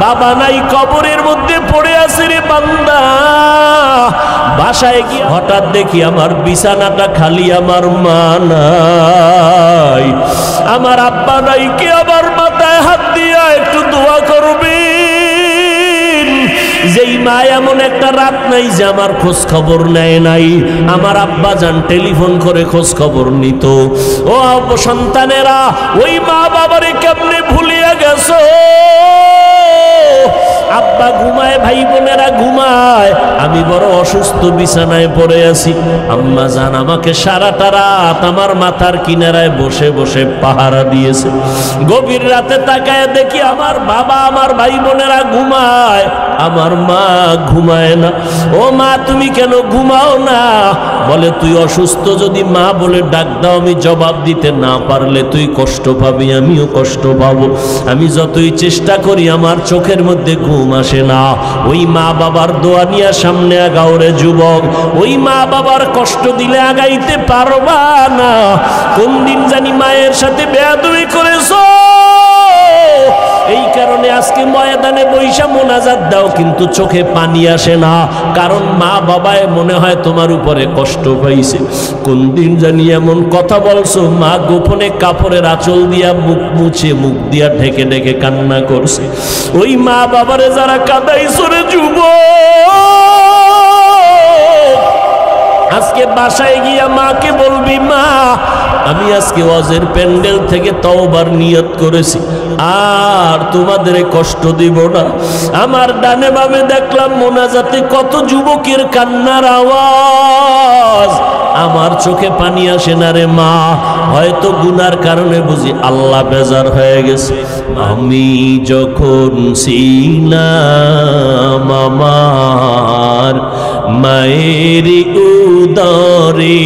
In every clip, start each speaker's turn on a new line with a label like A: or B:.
A: বাবা নাই, কবরের মধ্যে পড়ে আছে রে বান্দা। বাসায় গিয়ে হঠাৎ দেখি আমার বিছানাটা খালি, আমার মা নাই, আমার আব্বা নাই। কে আমার মাথায় হাত দিয়া একটু দোয়া করবেন। যেই মা এমন একটা রাত নাই যে আমার খোঁজ খবর নেয় নাই। আমার আব্বা যান টেলিফোন করে খোঁজ খবর নিত। ও সন্তানেরা, ওই মা বাবারে কেমনে ভুলিয়া গেছো? আব্বা ঘুমায়, ভাই বোনেরা ঘুমায়, আমি বড় অসুস্থ, বিছানায় পড়ে আছি। আম্মা জান আমাকে সারাটা রাত আমার মাথার কিনারায় বসে বসে পাহারা দিয়েছে। গভীর রাতে তাকায় দেখি আমার বাবা, আমার ভাই বোনেরা ঘুমায়, আমার মা ঘুমায় না। ও মা, তুমি কেন ঘুমাও না? বলে, তুই অসুস্থ, যদি মা বলে ডাক দাও আমি জবাব দিতে না পারলে তুই কষ্ট পাবি, আমিও কষ্ট পাবো। আমি যতই চেষ্টা করি আমার চোখের মধ্যে ঘুম আসে না। ওই মা বাবার দোয়া নিয়ে সামনে আগাও রে যুবক। ওই মা বাবার কষ্ট দিলে আগাইতে পারবা না। কোন দিন জানি মায়ের সাথে বেয়াদবি করেছো, এই কারণে আজকে ময়দানে বৈশা মোনাজাত দাও কিন্তু চোখে পানি আসে না। কারণ মা বাবায় মনে হয় তোমার উপরে কষ্ট পাইছে। কোন দিন জানি এমন কথা বলছো, মা গোপনে কাপড়ের আঁচল দিয়া মুখ মুছে, মুখ দিয়া ঢেকে ঢেকে কান্না করছে। ওই মা বাবারে যারা কাঁদাইছো রে যুবক, আজকে বাসায় গিয়া মাকে বলবি, মা আমি আজকে ওয়াজের প্যান্ডেল থেকে তওবার নিয়ত করেছি, আর তোমাদের কষ্ট দিব না। আমার ডানে বামে দেখলাম মোনাজাতে কত যুবকের কান্নার আওয়াজ, আমার চোখে পানি আসে না রে মা। হয়তো গুনার কারণে বুঝি আল্লাহ বেজার হয়ে গেছে। আমি যখন ছিলাম আমার মায়ের উদরে,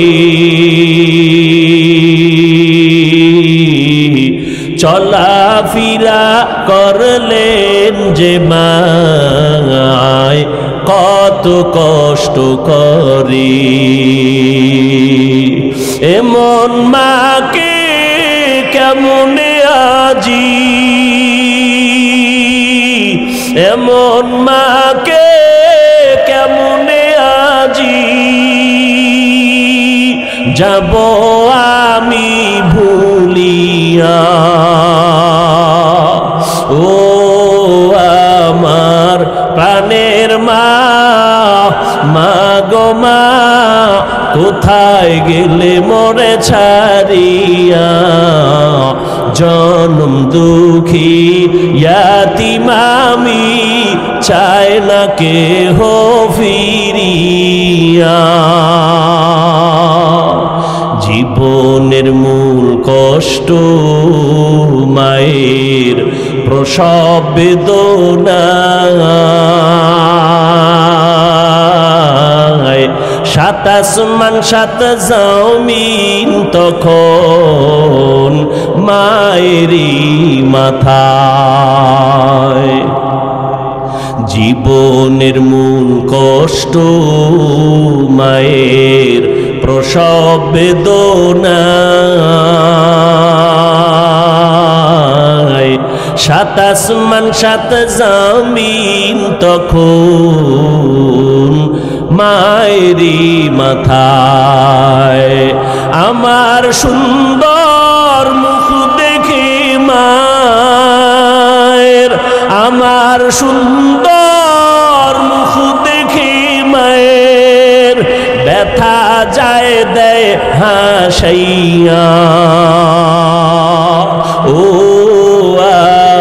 A: চলাফেরা করলেন যে মায় কত কষ্ট করে। এমন মাকে কেমনে আজি, এমন মাকে কেমনে আজি যাব আমি ভুলিয়া। ও আমার প্রাণের মা, মা গো মা, কোথায় গেলে মোরে ছাড়িয়া? জনম দুঃখী ইয়াতিম আমি, চায় না কেহ ফিরিয়া। জীবনের মূল কষ্ট মায়ের প্রসব বেদনা, সাত আসমান সাত জমিন তখন মায়েরই মাথায়। জীবনের মূল কষ্ট মায়ের প্রসব বেদনা, সাত আসমান সাত জমিন তখন মায়েরই মাথায়। আমার সুন্দর মুখ দেখে মায়ের, আমার সুন্দর মুখ দেখে মায়ের ব্যথা যায় দেয় হাসাইয়া। ও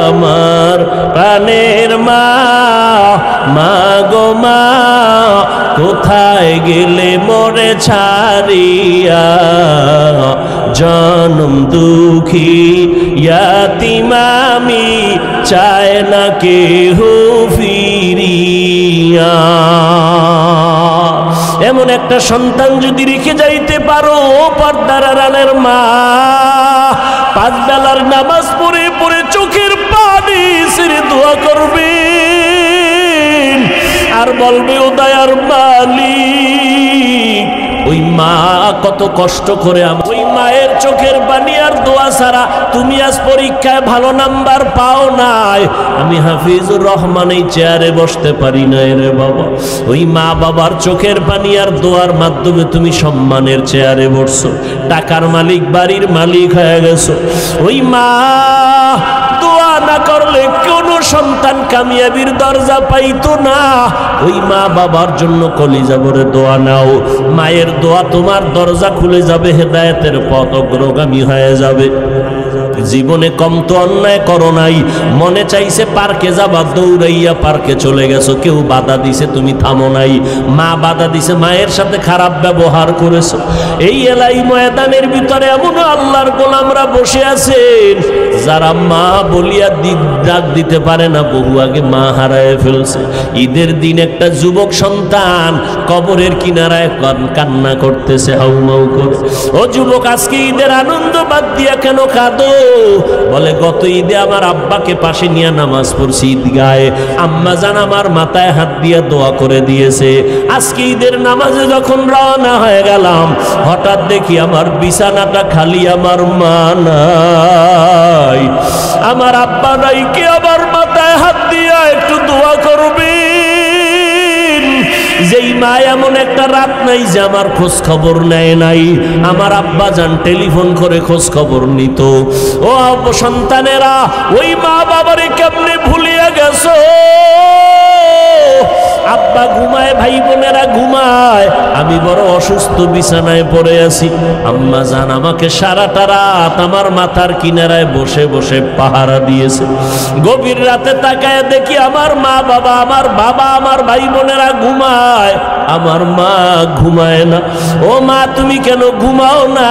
A: আমার প্রাণের মা, মা গো মা, কোথায় গেলে মোরে ছাড়িয়া? জনম দুঃখী ইয়াতিম আমি, চায় না কেহ ফিরিয়া। এমন একটা সন্তান যদি রেখে যাইতে পারো পর্দার আড়ালের মা, পাঁচ বেলার নামাজ পড়ে পড়ে চোখের পানি ছেড়ে দোয়া করবে আর বলবে, ও দয়ার মালিক, ওই মা কত কষ্ট করে ওই মায়ের চোখের পানি আর দোয়া ছাড়া তুমি আজ পরীক্ষায় ভালো নাম্বার পাও নাই। আমি হাফিজুর রহমান এই চেয়ারে বসতে পারি না রে বাবা। ওই মা বাবার চোখের পানি আর দোয়ার মাধ্যমে তুমি সম্মানের চেয়ারে বসছো, টাকার মালিক, বাড়ির মালিক হয়ে গেছো। ওই মা দোয়া না করলে কোনো সন্তান কামিয়াবির দরজা পাইতো না। ওই মা বাবার জন্য কলিজা ভরে দোয়া নাও। মায়ের দোয়া তোমার দরজা খুলে যাবে, হেদায়েতের পথ অগ্রগামী হয়ে যাবে। জীবনে কম তো অন্যায় করো নাই, মনে চাইছে পার্কে যাবা, দৌড়াইয়া পার্কে চলে গেছো, কেউ বাধা দিছে তুমি থামো নাই, মা বাধা দিছে, মায়ের সাথে খারাপ ব্যবহার করেছো। এই এলাই ময়দানের ভিতরে এমন আল্লাহর গোলামরা বসে আছেন যারা মা বলিয়া ডাক দিতে পারে না, বহু আগে মা হারায় ফেলছে। ঈদের দিন একটা যুবক সন্তান কবরের কিনারায় কান্না করতেছে হাউমাউ করে। ও যুবক, আজকে ঈদের আনন্দ বাদ দিয়া কেন কাঁদো? বলে গত ঈদে আমার আব্বাকে পাশে নিয়ে নামাজ পড়ছি ঈদগাহে, আম্মা জান আমার মাথায় হাত দিয়ে দোয়া করে দিয়েছে। আজকে ঈদের নামাজে যখন রওনা হয়ে গেলাম, হঠাৎ দেখি আমার বিছানাটা খালি, আমার মা নাই, আমার আব্বা নাই, কে আমার মাথায় হাত দিয়া একটু দোয়া করবে? যেই মা এমন একটা রাত নাই যে আমার খোঁজ খবর নেয় নাই। আমার আব্বা যান টেলিফোন করে খোঁজ খবর নিত। ও সন্তানেরা, ওই মা বাবারে কেমনে ভুলিয়া গেছো? আব্বা ঘুমায়, ভাই বোনেরা ঘুমায়, আমি বড় অসুস্থ বিছানায় পড়ে আছি। আম্মা জান আমাকে সারাটা রাত আমার মাথার কিনারায় বসে বসে পাহারা দিয়েছে। গভীর রাতে তাকায় দেখি আমার মা বাবা, আমার বাবা, আমার ভাই বোনেরা ঘুমায়, আমার মা ঘুমায় না। ও মা, তুমি কেন ঘুমাও না?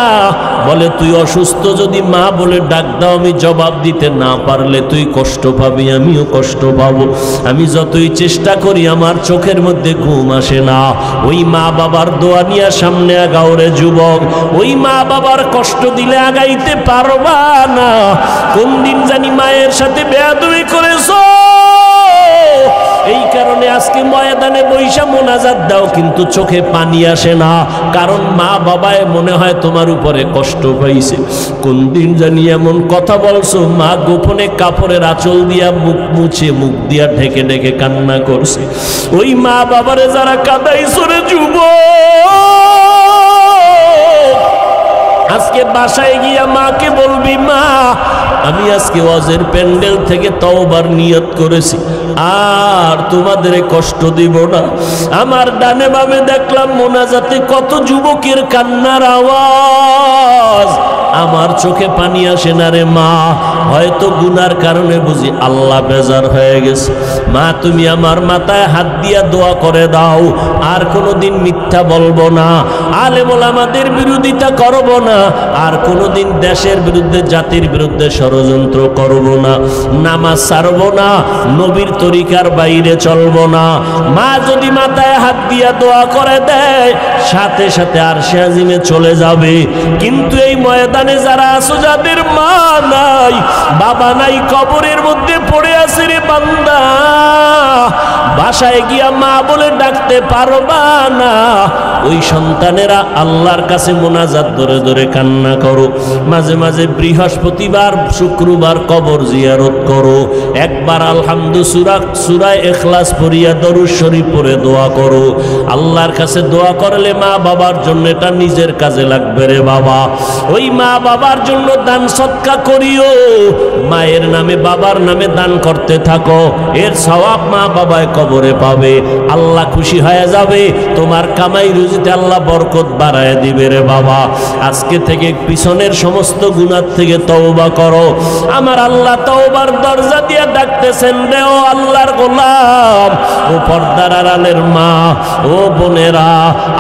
A: বলে তুই অসুস্থ, যদি মা বলে ডাক দাও আমি জবাব দিতে না পারলে তুই কষ্ট পাবি, আমিও কষ্ট পাবো। আমি যতই চেষ্টা করি আমার চোখের মধ্যে ঘুম আসে না। ওই মা বাবার দোয়া নিয়ে সামনে আগাও রে যুবক। ওই মা বাবার কষ্ট দিলে আগাইতে পারবা না। কোন দিন জানি মায়ের সাথে বেয়াদবি করেছো, এই কারণে আজকে ময়দানে বৈশা মোনাজাত দাও কিন্তু চোখে পানি আসে না, কারণ মা বাবায় মনে হয় তোমার উপরে কষ্ট পাইছে। কোন দিন জানি এমন কথা বলছো, মা গোপনে কাপড়ের আঁচল দিয়া মুখ মুছে, মুখ দিয়া ঢেকে ঢেকে কান্না করছে। ওই মা বাবারে যারা কাঁদাইছো রে যুবক, আজকে বাসায় গিয়া মাকে বলবি, মা আমি আজকে ওয়াজের প্যান্ডেল থেকে তওবার নিয়ত করেছি, আর তোমাদের কষ্ট দিব না। আমার ডানে বামে দেখলাম মোনাজাতে কত যুবকের কান্নার আওয়াজ, আমার চোখে পানি আসে না রে মা। হয়তো গুনার কারণে বুঝি আল্লাহ বেজার হয়ে গেছে। মা তুমি আমার মাথায় হাত দিয়া দোয়া করে দাও, আর কোনোদিন মিথ্যা বলবো না, আলেম ওলামাদের বিরোধিতা করব না, আর কোনোদিন দেশের বিরুদ্ধে, জাতির বিরুদ্ধে ষড়যন্ত্র করব না, নামাজ ছাড়ব না, নবীর তরিকার বাইরে চলব না। মা যদি মাথায় হাত দিয়া দোয়া করে দেয়, সাথে সাথে আরশে আজিমে চলে যাবে। কিন্তু এই ময়দানে যারা আছো, যাদের মা নাই, বাবা নাই, কবরের মধ্যে পড়ে আছে রে বান্দা, বাসায় গিয়া মা বলে ডাকতে পারবা না। ওই সন্তানেরা আল্লাহর কাছে মোনাজাত ধরে ধরে কান্না করো। মাঝে মাঝে বৃহস্পতিবার, শুক্রবার কবর জিয়ারত করো। একবার সূরা ইখলাস পড়িয়া দরুদ শরীফ পড়ে দোয়া করো। আল্লাহর কাছে দোয়া করলে মা বাবার জন্য এটা নিজের কাজে লাগবে রে বাবা। ওই মা বাবার জন্য দান সদকা করিও, মায়ের নামে বাবার নামে দান করতে থাকো, এর সওয়াব মা বাবায় কবরে পাবে। আল্লাহ খুশি হয়ে যাবে, তোমার কামাই রুজিতে আল্লাহ বরকত বাড়ায় দিবে রে বাবা। আজকে থেকে পিছনের সমস্ত গুনাহ থেকে তওবা করো। আমার আল্লাহ তওবার দরজা দিয়ে ডাকতেছেন রে ও আল্লাহর গোলাম, ও পর্দার আড়ালের মা, ও বোনেরা,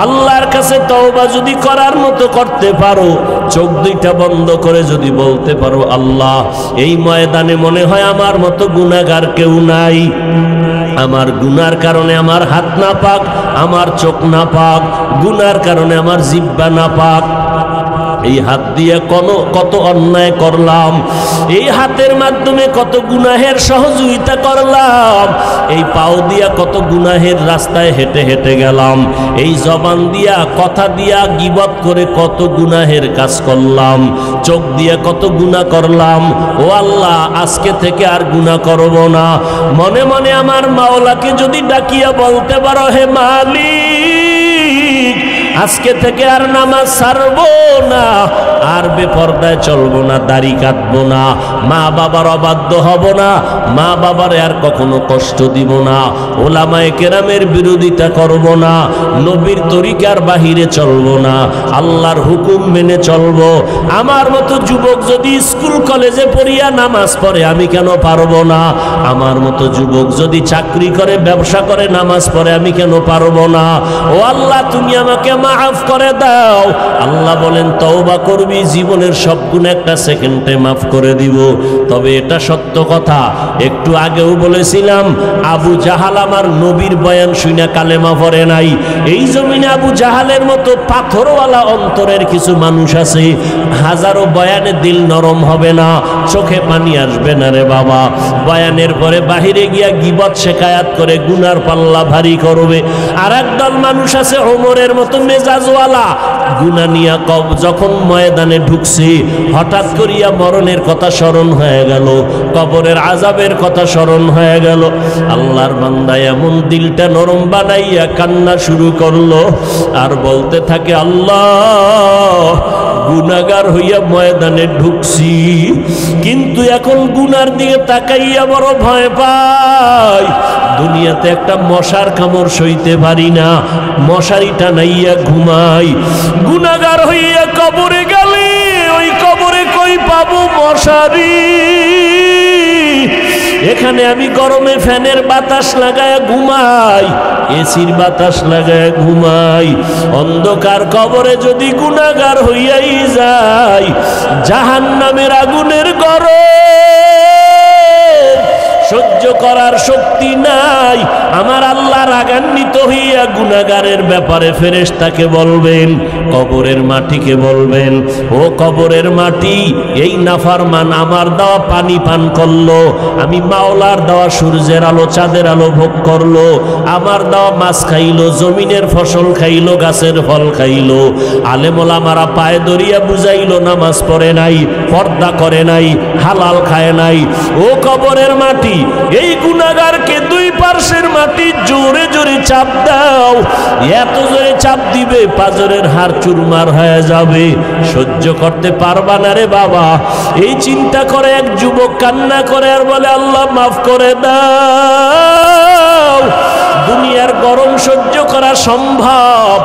A: আল্লাহর কাছে তওবা যদি করার মতো করতে পারো, চোখ দুইটা বন্ধ করে যদি বলতে পারো, আল্লাহ এই ময়দানে মনে হয় আমার মতো গুনাহগার কেউ নাই, আমার গুনার কারণে আমার হাত না পাক, আমার চোখ না পাক, গুনার কারণে আমার জিহ্বা না পাক, এই হাত দিয়ে কত অন্যায় করলাম, এই হাতের মাধ্যমে কত গুনাহের সহযোগিতা করলাম, এই পাও দিয়া কত গুনাহের রাস্তায় হেঁটে হেঁটে গেলাম, এই জবান দিয়া কথা দিয়া গীবত করে কত গুনাহের কাজ করলাম, চোখ দিয়া কত গুনাহ করলাম। ও আল্লাহ, আজকে থেকে আর গুনাহ করব না। মনে মনে আমার মাওলাকে যদি ডাকিয়া বলতে পারো, হে মালিক, আজকে থেকে আর নামাজ ছাড়বো না, আর বেপরদায় চলবো না, দাড়ি কাটবো না, মা বাবার অবাধ্য হব না, মা বাবার আর কখনো কষ্ট দিব না, ওলামায়ে কেরামের বিরোধিতা করব না, নবীর তরিকার বাহিরে চলবো না, আল্লাহর হুকুম মেনে চলবো। আমার মতো যুবক যদি স্কুল কলেজে পড়িয়া নামাজ পড়ে, আমি কেন পারবো না? আমার মতো যুবক যদি চাকরি করে, ব্যবসা করে, নামাজ পড়ে, আমি কেন পারবো না? ও আল্লাহ, তুমি আমাকে মাফ করে দাও। আল্লাহ বলেন, তওবা করবি, জীবনের সব গুনাহ একটা সেকেন্ডে মাফ করে দিব। তবে এটা সত্য কথা, একটু আগেও বলেছিলাম, আবু জাহাল আমার নবীর বয়ান শুনে কালেমা পড়ে নাই। এই জমিনে আবু জাহালের মতো পাথরওয়ালা অন্তরের কিছু মানুষ আছে, হাজারো বয়ানে দিল নরম হবে না, চোখে পানি আসবে না রে বাবা। বয়ানের পরে বাহিরে গিয়া গীবত শেখায়াত করে গুনার পাল্লা ভারী করবে। আর একদল মানুষ আছে ওমরের মতো মেজাজওয়ালা, গুনাহ নিয়া যখন ময়দানে ঢুকছে, হঠাৎ করিয়া মরণের কথা স্মরণ হয়ে গেল, কবরের আযাবের কথা স্মরণ হয়ে গেল। আল্লাহর বান্দা এমন দিলটা নরম বানাইয়া কান্না শুরু করলো, আর বলতে থাকে, আল্লাহ, গুনাহগার হইয়া ময়দানে ঢুকছি, কিন্তু এখন গুনার দিকে তাকাইয়া বড় ভয় পাই। দুনিয়াতে একটা মশার কামড় সইতে পারি না, মশারি টানাইয়া ঘুমাই। গুনাহগার হইয়া কবরে গেলে ওই কবরে কই পাবো মশারি? এখানে আমি গরমে ফ্যানের বাতাস লাগায় ঘুমাই, এসির বাতাস লাগায় ঘুমাই। অন্ধকার কবরে যদি গুনাহগার হইয়াই যাই, জাহান্নামের আগুনের গরম সহ্য করার শক্তি নাই। আমার আল্লাহ রাগান্বিত হইয়া গুনাহগারের ব্যাপারে ফেরেশতাকে বলবেন, কবরের মাটিকে বলবেন, ও কবরের মাটি, এই নাফরমান আমার দেওয়া পানি পান করলো, আমি মাওলার দেওয়া সূর্যের আলো চাঁদের আলো ভোগ করলো, আমার দেওয়া মাছ খাইলো, জমিনের ফসল খাইলো, গাছের ফল খাইলো, আলেম ওলামারা পায়ে ধরিয়া বুঝাইলো, নামাজ পড়ে নাই, পর্দা করে নাই, হালাল খায় নাই। ও কবরের মাটি, এই গুনাহগারকে দুই পার্শ্বের মাটি জোরে জোরে চাপ দাও, এত জোরে চাপ দিবে পাজরের হাড় চুরমার হয়ে যাবে, সহ্য করতে পারবা না রে বাবা। এই চিন্তা করে এক যুবক কান্না করে আর বলে, আল্লাহ মাফ করে দাও। দুনিয়ার গরম সহ্য করা সম্ভব,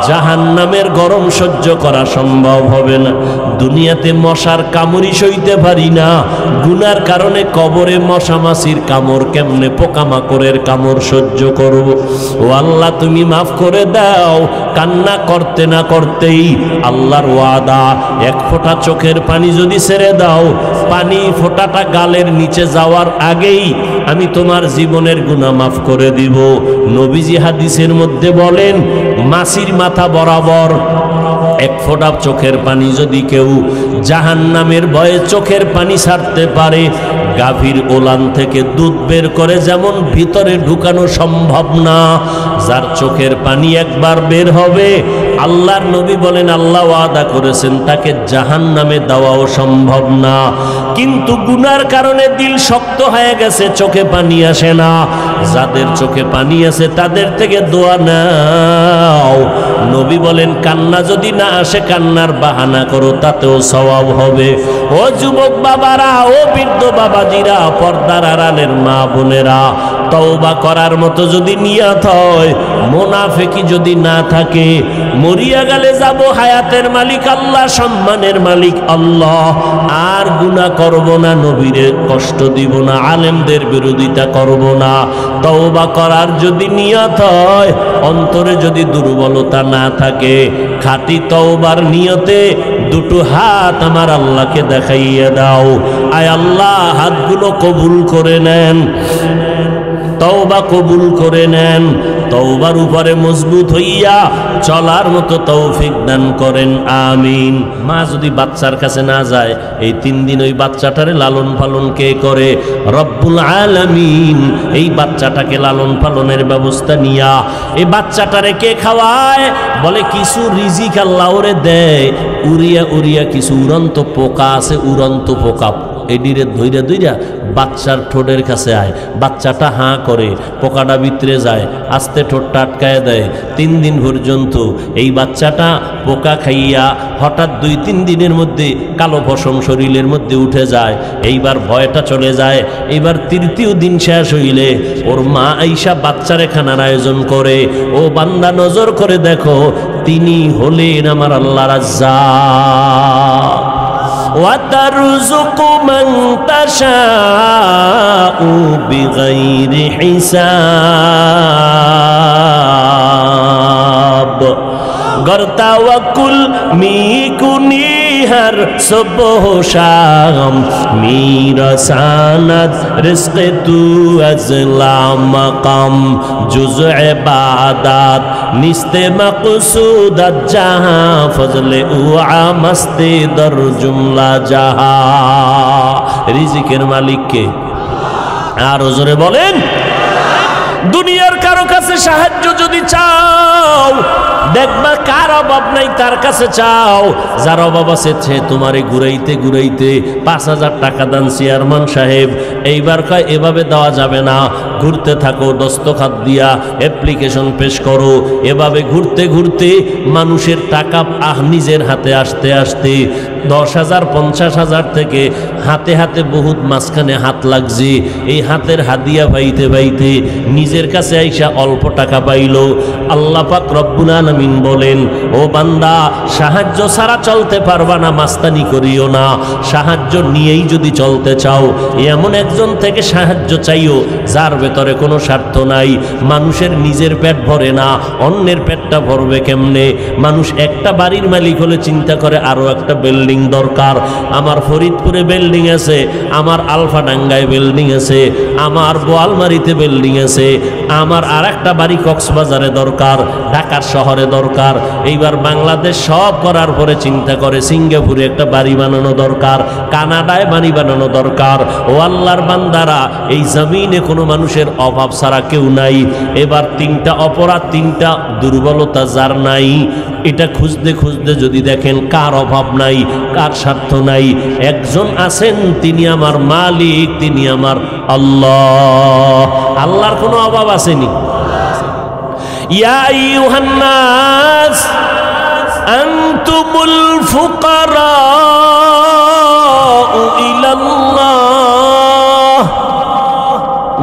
A: জাহান্নামের গরম সহ্য করা সম্ভব হবে না। দুনিয়াতে মশার কামড়ি সইতে পারি না, গুনার কারণে কবরে মশা মাছির কামড়, কেমনে পোকামাকড়ের কামড় সহ্য করব? ও আল্লাহ, তুমি মাফ করে দাও। কান্না করতে না করতেই আল্লাহর ওয়াদা, এক ফোঁটা চোখের পানি যদি ছেড়ে দাও, পানি ফোঁটাটা গালের নিচে যাওয়ার আগেই আমি তোমার জীবনের গুনাহ মাফ করে দিব। নবীজি হাদিসের মধ্যে বলেন, মাছির মাথা বরাবর এক ফোঁটা চোখের পানি যদি কেউ জাহান্নামের ভয়ে চোখের পানি ছাড়তে পারে, গাভীর ওলান থেকে দুধ বের করে যেমন ভিতরে ঢুকানো সম্ভব না, যার চোখের পানি একবার বের হবে, আল্লাহর নবী বলেন, আল্লাহ ওয়াদা করেছেন তাকে জাহান্নামে দেওয়াও সম্ভব না। কিন্তু গুনার কারণে দিল শক্ত হয়ে গেছে, চোখে পানি আসে না। যাদের চোখে পানি আছে তাদের থেকে দোয়া নাও। নবী বলেন, কান্না যদি না আসে, কান্নার বাহানা করো, তাতেও সওয়াব হবে। ও যুবক বাবারা, ও বৃদ্ধ বাবাজিরা, পর্দার আড়ালের মা বোনেরা, তওবা করার মতো যদি নিয়ত হয়, মুনাফিকি যদি না থাকে, মরিয়া গেলে যাব হায়াতের মালিক আল্লাহ, সম্মানের মালিক আল্লাহ, আর গুনাহ করব না, নবীরে কষ্ট দিব না, আলেমদের বিরোধিতা করব না। তওবা করার যদি নিয়ত হয়, অন্তরে যদি দুর্বলতা না থাকে, খাঁটি তওবার নিয়তে দুটো হাত আমার আল্লাহকে দেখাইয়া দাও। আয় আল্লাহ, হাতগুলো কবুল করে নেন। তওবা কবুল করে নেন, তওবার উপরে মজবুত হইয়া চলার মতো তৌফিক দান করেন, আমিন। মা যদি বাচ্চার কাছে না যায়, এই 3 দিন ওই বাচ্চাটারে লালন পালন কে করে? রব্বুল আলামিন এই বাচ্চাটাকে লালন পালনের ব্যবস্থা নিয়া এই বাচ্চাটারে কে খাওয়ায়? বলে কিছু রিজিক আল্লাহ ওরে দেয়, উড়িয়া উড়িয়া কিছু উড়ন্ত পোকা আছে, উড়ন্ত পোকা এডিরে ধইরা ধইরা বাচ্চার ঠোঁটের কাছে আয়, বাচ্চাটা হাঁ করে, পোকাটা ভিতরে যায়, আস্তে ঠোঁটটা আটকায় দেয়। 3 দিন পর্যন্ত এই বাচ্চাটা পোকা খাইয়া হঠাৎ 2-3 দিনের মধ্যে কালো পশম শরীরের মধ্যে উঠে যায়, এইবার ভয়টা চলে যায়। এইবার 3য় দিন শেষ হইলে ওর মা আইসা বাচ্চারে খানার আয়োজন করে। ও বান্দা নজর করে দেখো, তিনি হলেন আমার আল্লাহ রাজ্জাক। وَتَرْزُقُ مَنْ تَشَاءُ بِغَيْرِ حِسَابٍ گر توکل می کنی ہر صبح و شام میرساند رزق تو از لامقام جز عبادت نیست مقصودت جہاں فضل او عامست در جملہ جہاں রিজিকের মালিক কে? আর জোরে বলেন। দুনিয়ার কারো কাছে সাহায্য যদি চাও, দেখবা কার অভাব নাই তার কাছে চাও। যার অভাব আছে সে তোমারে ঘুরাইতে ঘুরাইতে 5,000 টাকা দান চেয়ারম্যান সাহেব, এইবার কয় এভাবে দেওয়া যাবে না, ঘুরতে থাকো, দস্তখত দিয়া অ্যাপ্লিকেশন পেশ করো। এভাবে ঘুরতে ঘুরতে মানুষের টাকা নিজের হাতে আসতে আসতে 10,000 50,000 থেকে হাতে হাতে বহুত মাঝখানে হাত লাগছে। এই হাতের হাদিয়া পাইতে পাইতে নিজের কাছে আইসা অল্প টাকা পাইল। আল্লাহ পাক রব্বুল আলামিন বলেন, ও বান্দা সাহায্য ছাড়া চলতে পারবা না, মাস্তানি করিও না। সাহায্য নিয়েই যদি চলতে চাও, এমন একজন থেকে সাহায্য চাইও যার ভেতরে কোনো স্বার্থ নাই। মানুষের নিজের পেট ভরে না, অন্যের পেটটা ভরবে কেমনে? মানুষ একটা বাড়ির মালিক হলে চিন্তা করে আরো একটা বিল্ডিং দরকার। আমার ফরিদপুরে বিল্ডিং আছে, আমার আলফাডাঙ্গায় বিল্ডিং আছে, আমার বোয়ালমারিতে বিল্ডিং আছে, আমার আর একটা বাড়ি কক্সবাজারে দরকার, ঢাকার শহরে দরকার। এইবার বাংলাদেশ সব করার পরে চিন্তা করে সিঙ্গাপুরে একটা বাড়ি বানানো দরকার, কানাডায় বাড়ি বানানো দরকার। ও আল্লাহর বান্দারা, এই জমিনে কোনো মানুষের অভাব ছাড়া কেউ নাই। এবার 3টা অপরাধ, 3টা দুর্বলতা যার নাই, এটা খুঁজতে খুঁজতে যদি দেখেন কার অভাব নাই, কার স্বার্থ নাই, একজন আছেন, তিনি আমার মালিক, তিনি আমার আল্লাহ। আল্লাহর কোনো অভাব আসেনি। ইয়া আইয়ুহান নাস আনতুমুল ফুকারাউ ইলাল্লাহ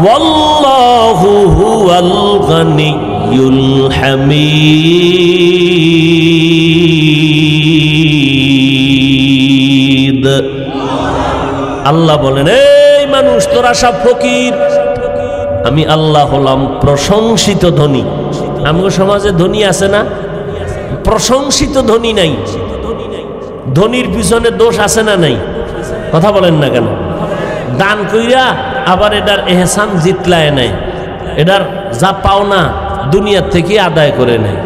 A: ওয়াল্লাহু হুয়াল গানিয়্যুল হামিদ। আল্লাহ বলেন, এই মানুষ তোরা সব ফকির, আমি আল্লাহ হলাম প্রশংসিত ধনী। আমগো সমাজে ধনী আছে না? প্রশংসিত ধনী নাই। ধনীর পিছনে দোষ আছে না নাই? কথা বলেন না কেন? দান কইরা আবার এটার এহসান জিতলায় নেয়, এটার যা পাওনা দুনিয়ার থেকে আদায় করে নেয়।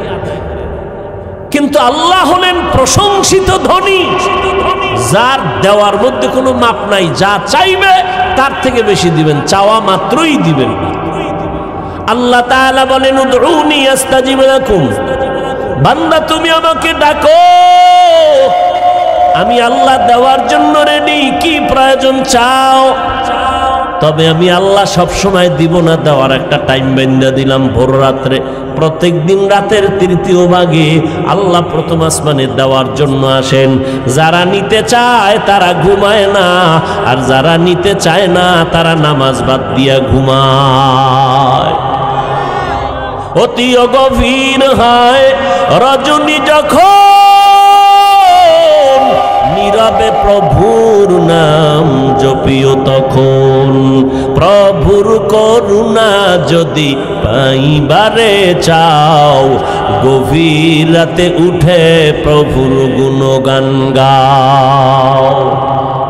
A: কিন্তু আল্লাহ হলেন প্রশংসিত ধনী, যার দেওয়ার মধ্যে কোনো মাপ নাই। যা চাইবে তার থেকে বেশি দিবেন, চাওয়া মাত্রই দিবেন। আল্লাহ তাআলা বলেন, উদউনি আস্তাজিব লাকুম, বান্দা তুমি আমাকে ডাকো, আমি আল্লাহ দেওয়ার জন্য রেডি। কি প্রয়োজন চাও, তবে আমি আল্লাহ সব সময় দিব না। দেওয়ার একটা টাইম বেঁধে দিলাম, ভোর রাত্রে। প্রত্যেক দিন রাতের 3য় ভাগে আল্লাহ প্রথম আসমানে দেওয়ার জন্য আসেন। যারা নিতে চায় তারা ঘুমায় না, আর যারা নিতে চায় না তারা নামাজ বাদ দিয়া ঘুমায়। অতি গভীর হয় রজনী যখন, নীরবে প্রভুর নাম জপিও তখন। প্রভুর করুণা যদি পাইবারে চাও, গভীর রাতে উঠে প্রভুর গুণগান গাও।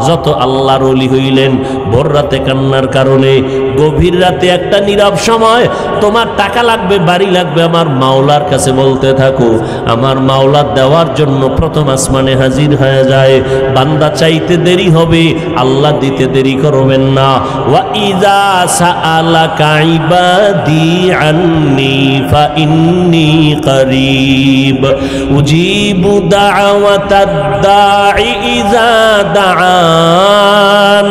A: যত আল্লাহর ওলি হইলেন ভোর রাতে কান্নার কারণে, গভীর রাতে একটা নীরব সময় তোমার টাকা লাগবে, বাড়ি লাগবে, আমার মাওলার কাছে বলতে থাকো। আমার মাওলা দেওয়ার জন্য প্রথম আসমানে হাজির হয়ে যায়। বান্দা চাইতে দেরি হবে, আল্লাহ দিতে দেরি করবেন না। ওয়া ইযা সাআলাকা ইবাদি আন্নী ফাইন্নী করিব উজিবু দাওয়াতাদ দাঈ ইযা দাআন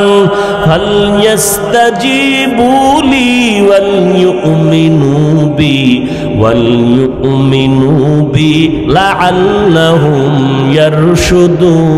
A: ফালইস্তাজিবু লি ওয়াল ইউমিনু বি লাআল্লাহুম ইয়ারশুদুন।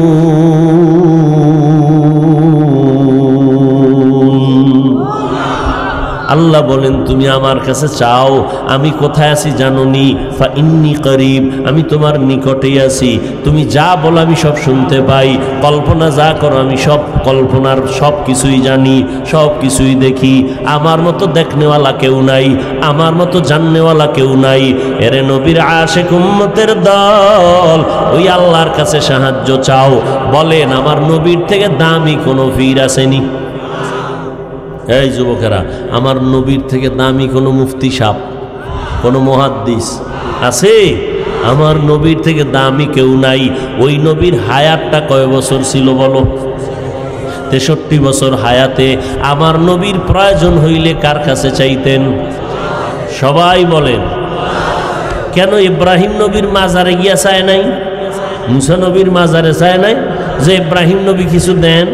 A: আল্লাহ বলেন তুমি আমার কাছে চাও, আমি কোথায় আছি জানোনি? ফাইন্নী করিব, আমি তোমার নিকটেই আছি। তুমি যা বলো আমি সব শুনতে পাই, কল্পনা যা করো আমি সব কল্পনার সব কিছুই জানি, সব কিছুই দেখি। আমার মতো দেখনেওয়ালা কেউ নাই, আমার মতো জাননেওয়ালা কেউ নাই। এরে নবীর আশিক উম্মতের দল, ওই আল্লাহর কাছে সাহায্য চাও। বলেন আমার নবীর থেকে দামি কোনো পীর আসেনি? এই যুবকেরা, আমার নবীর থেকে দামি কোনো মুফতি সাহেব, কোনো মুহাদ্দিস আছে? আমার নবীর থেকে দামি কেউ নাই। ওই নবীর হায়াতটা কয় বছর ছিল বলো? 63 বছর হায়াতে আমার নবীর প্রয়োজন হইলে কার কাছে চাইতেন? সবাই বলেন। কেন ইব্রাহিম নবীর মাজারে গিয়া চায় নাই? মুসা নবীর মাজারে চায় নাই যে ইব্রাহিম নবী কিছু দেন?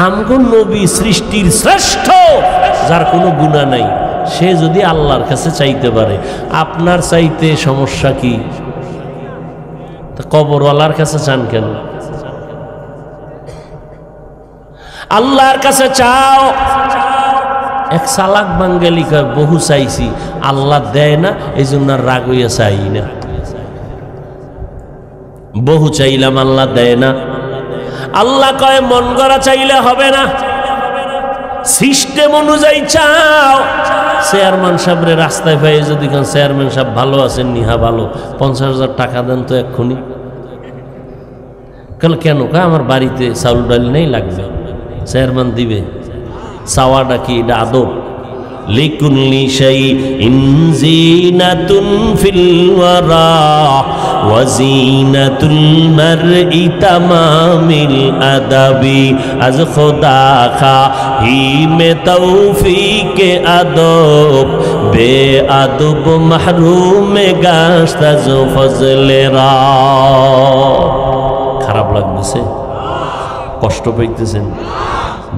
A: আমগো নবী সৃষ্টির শ্রেষ্ঠ, যার কোনো গুনাহ নাই, সে যদি আল্লাহর কাছে চাইতে পারে, আপনার চাইতে সমস্যা কি? কবরওয়ালার কাছে চান কেন? আল্লাহর কাছে চাও। এক চালাক বাঙালি কয় বহু চাইছি, আল্লাহ দেয় না, এই জন্য রাগ হইয়া চাই না। বহু চাইলাম আল্লাহ দেয় না। আল্লাহ কয় মন গড়া চাইলে হবে না, সিস্টেম অনুযায়ী চাও। চেয়ারম্যান সাহেবরে রাস্তায় পাই যদি কোন চেয়ারম্যান সাহেব ভালো আছেন, নিহা ভালো, 50,000 টাকা দেন তো এক্ষুনি। কেন? আমার বাড়িতে চাউল ডাল নেই, লাগবে। চেয়ারম্যান দিবে। চাওয়াটা কি? এটা আদব। লিকুল্লি শাইইন জিনাতুন ফিল ওয়ারা ওয়া জিনাতুল মারই তামামিল আদাবি আজ খোদা খাহি মে তৌফিকে আদব বে আদব মাহরুম গাশত আজ ফজলেরা। খারাপ লাগতেছে? কষ্ট পাইতেছেন?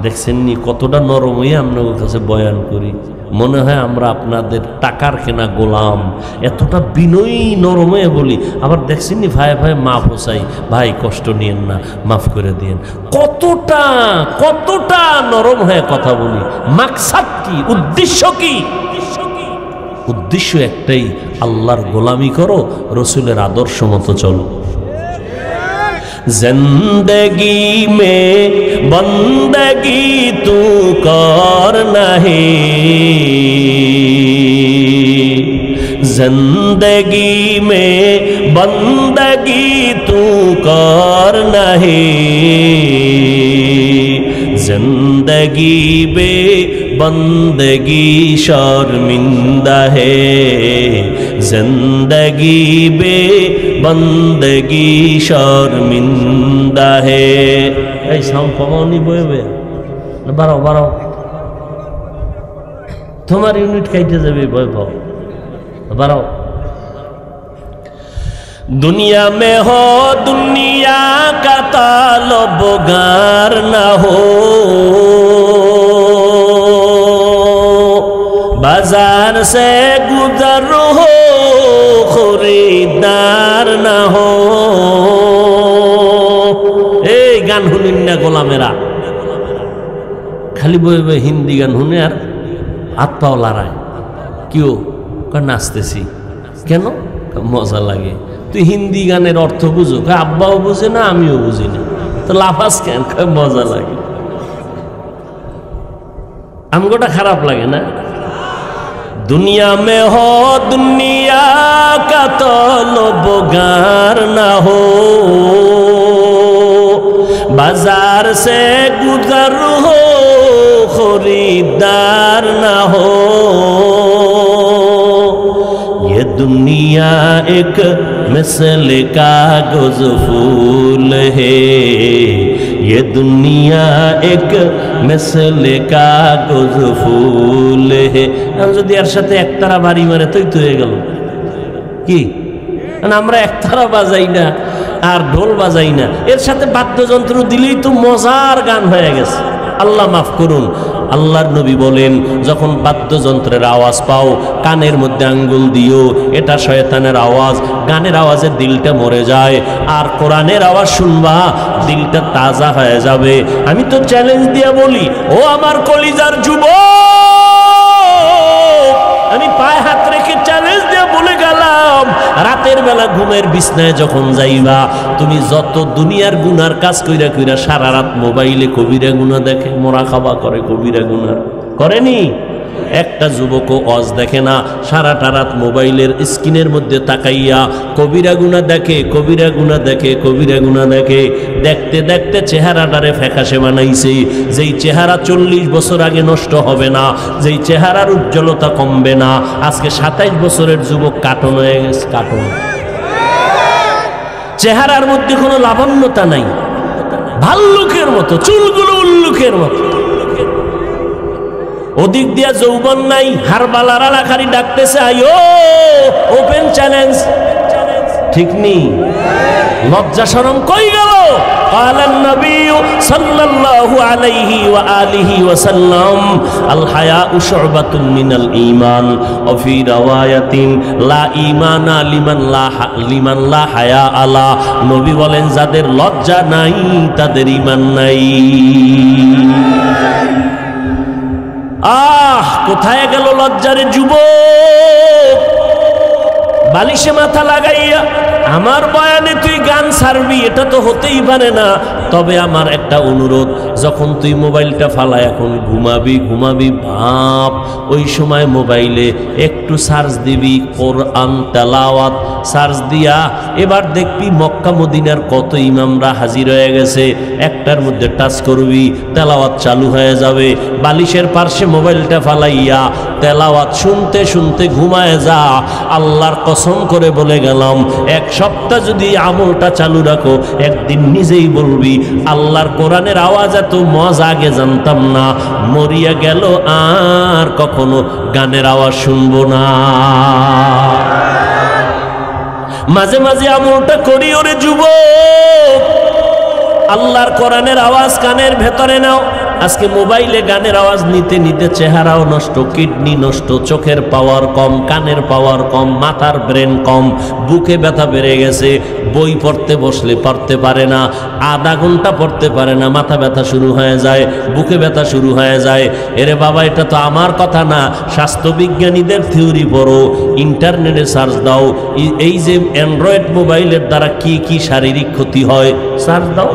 A: দেখছেন নি কতটা নরম হয়ে আপনাদের কাছে বয়ান করি? মনে হয় আমরা আপনাদের টাকার কেনা গোলাম, এতটা বিনয়ী নরম হয়ে বলি। আবার দেখছেন নি ভাই ভাই মাফ চাই, ভাই কষ্ট নিয়েন না, মাফ করে দিয়েন। কতটা নরম হয়ে কথা বলি। মাকসাদ কি? উদ্দেশ্য কি? উদ্দেশ্য একটাই, আল্লাহর গোলামি করো, রসুলের আদর্শ মতো চলো। जिंदगी में बंदगी तू करना है, जिंदगी में बंदगी तू करना है, जिंदगी बे बंदगी शर्मिंदा है, जिंदगी बे बंदगी शर्मिंदा है। এই সাউন্ড কমাওনি বইবে, বাড়াও তোমার ইউনিট খাইতে যাবে, বই পাও, বাড়াও। दुनिया में हो दुनिया का तालबगार ना हो, बाजार से गुजर हो खरीदार ना हो। এই গান শুনিন না গোলামেরা, খালি বই বই হিন্দি গান শুনে আর হাত পাও লড়ায়। কেউ নাচতেছি কেন? মজা লাগে। তুই হিন্দি গানের অর্থ বুঝো? আব্বাও বুঝে না, আমিও বুঝি না, তো লাফাস কেন? মজা লাগে। আমগোটা খারাপ লাগে না? दुनिया में हो दुनिया का तलबगार ना हो, बाजार से गुजर हो खरीदार ना हो ये दुनिया एक मिसल कागज फूल है ये दुनिया एक मिसल कागज फूल है যদি এর সাথে একতারা বাড়ি মারে তুই তো হয়ে গেল কি আমরা একতারা বাজাই না আর ঢোল বাজাই না এর সাথে বাদ্যযন্ত্র দিলেই তো মজার গান হয়ে গেছে আল্লাহ মাফ করুন আল্লাহর নবী বলেন যখন বাদ্যযন্ত্রের আওয়াজ পাও কানের মধ্যে আঙ্গুল দিও এটা শয়তানের আওয়াজ গানের আওয়াজে দিলটা মরে যায় আর কোরআনের আওয়াজ শুনবা দিলটা তাজা হয়ে যাবে আমি তো চ্যালেঞ্জ দিয়ে বলি ও আমার কলিজার যুবক আমি পায়ে হাত রেখে চ্যালেঞ্জ দিয়ে বলে গেলাম রাতের বেলা ঘুমের বিছনায় যখন যাইবা তুমি যত দুনিয়ার গুনার কাজ কইরা কইরা সারা রাত মোবাইলে কবিরা গুনাহ দেখে মোরাকাবা করে কবিরা গুনাহ করেনি একটা যুবকও ওয়াজ দেখে না সারাটা রাত মোবাইলের স্ক্রিনের মধ্যে তাকাইয়া কবিরা গুনাহ দেখে কবিরা গুনাহ দেখে কবিরা গুনাহ দেখে দেখতে দেখতে চেহারাটারে ফ্যাকাশে বানাইছে যেই চেহারা 40 বছর আগে নষ্ট হবে না যেই চেহারার উজ্জ্বলতা কমবে না আজকে 27 বছরের যুবক কাটন হয়ে গেছে কাটন চেহারার মধ্যে কোনো লাবণ্যতা নাই ভাল্লুকের মতো চুলগুলো উল্লুকের মতো ওদিক দিয়া যৌবন নাই হারবালারা খালি ডাকতেছে আইও ওপেন চ্যালেঞ্জ ঠিক নেই লজ্জা শরম কই গেল قال النبي صلى الله عليه وآله وسلم الحياء شعبة من الإيمان وفي رواية لا إيمان لمن لا حياء له নবী বলেন যাদের লজ্জা নাই তাদের ঈমান নাই কোথায় গেল লজ্জারে যুবক বালিশে মাথা লাগাইয়া আমার বয়ানে তুই গান ছাড়বি এটা তো হতেই পারে না তবে আমার একটা অনুরোধ যখন তুই মোবাইলটা ফালা এখন ঘুমাবি বাপ ওই সময় মোবাইলে একটু সার্চ দিবি কোরআন তেলাওয়াত সার্চ দিয়া এবার দেখবি মক্কা মদিনার কত ইমামরা হাজির হয়ে গেছে একটার মধ্যে টাচ করবি তেলাওয়াত চালু হয়ে যাবে বালিশের পাশে মোবাইলটা ফালাইয়া তেলাওয়াত শুনতে শুনতে ঘুমায় যা আল্লাহর কসম করে বলে গেলাম এক সপ্তাহ যদি আমলটা চালু রাখো একদিন নিজেই বলবি আল্লাহর কোরআনের আওয়াজ এত মজা আগে জানতাম না মরিয়া গেল আর কখনো গানের আওয়াজ শুনবো না মাঝে মাঝে আমলটা করি ওরে যুবক আল্লাহর কোরআনের আওয়াজ কানের ভেতরে নাও আজকে মোবাইলে গানের আওয়াজ নিতে নিতে চেহারাও নষ্ট কিডনি নষ্ট চোখের পাওয়ার কম কানের পাওয়ার কম মাথার ব্রেন কম বুকে ব্যথা বেড়ে গেছে বই পড়তে বসলে পড়তে পারে না আধা ঘন্টা পড়তে পারে না মাথা ব্যথা শুরু হয়ে যায় বুকে ব্যথা শুরু হয়ে যায় এরে বাবা এটা তো আমার কথা না স্বাস্থ্যবিজ্ঞানীদের থিওরি পড়ো ইন্টারনেটে সার্চ দাও এই যে অ্যান্ড্রয়েড মোবাইলের দ্বারা কি কি শারীরিক ক্ষতি হয় সার্চ দাও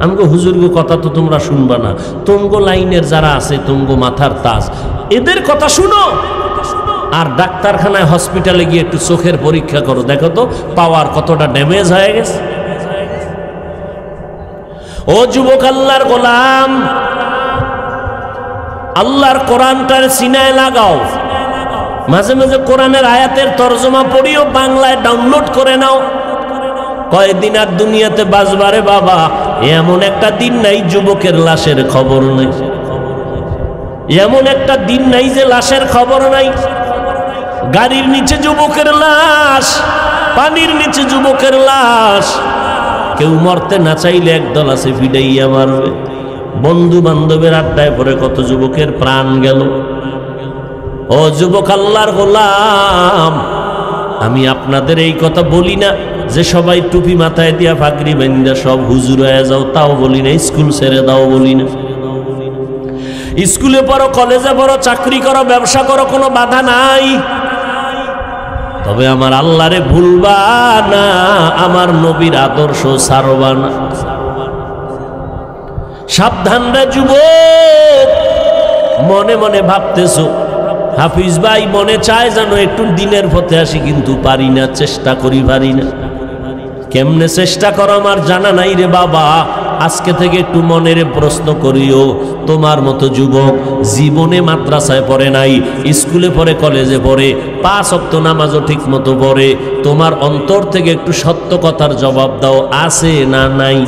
A: আমগো হুজুরগো কথা তো তোমরা শুনবা না তোমগো লাইনের যারা আছে তোমগো মাথার তাজ এদের কথা শুনো আর ডাক্তারখানায় হসপিটালে গিয়ে একটু চোখের পরীক্ষা করো দেখো তো পাওয়ার কতটা ড্যামেজ হয়ে গেছে ও যুবক আল্লাহর গোলাম আল্লাহর কোরআনটার সিনায় লাগাও মাঝে মাঝে কোরআনের আয়াতের তরজমা পড়িও বাংলায় ডাউনলোড করে নাও কয়দিন আর দুনিয়াতে বাজবারে বাবা এমন একটা দিন নাই যুবকের লাশের খবর নাই এমন একটা দিন নাই যে লাশের খবর নাই গাড়ির নিচে যুবকের লাশ পানির নিচে যুবকের লাশ কেউ মরতে না চাইলে একদল আছে ফিডাইয়া মারবে বন্ধু বান্ধবের আড্ডায় পরে কত যুবকের প্রাণ গেল ও যুবক আল্লাহর গোলাম আমি আপনাদের এই কথা বলি না যে সবাই টুপি মাথায় দিয়া পাগড়ি বাঁধা সব হুজুর হয়ে যাও তাও বলি না স্কুল ছেড়ে দাও বলি না স্কুলে পড়ো কলেজে পড়ো চাকরি করো ব্যবসা করো কোনো বাধা নাই তবে আমার আল্লাহরে ভুলবা না আমার নবীর আদর্শ ছাড়বা না সাবধান রে যুবক মনে মনে ভাবতেছো হাফিজ ভাই মনে চায় জানো একটু দিনের পথে আসি কিন্তু পারি না চেষ্টা করি পারি না কেমনে চেষ্টা করো আমার জানা নাই রে বাবা আজকে থেকে একটু মনের প্রশ্ন করিও, তোমার মতো যুবক জীবনে মাদ্রাসায় পড়ে নাই, স্কুলে পড়ে, কলেজে পড়ে, 5 ওয়াক্ত নামাজও ঠিক মতো পড়ে, তোমার অন্তর থেকে একটু সত্য কথার জবাব দাও, আছে না নাই?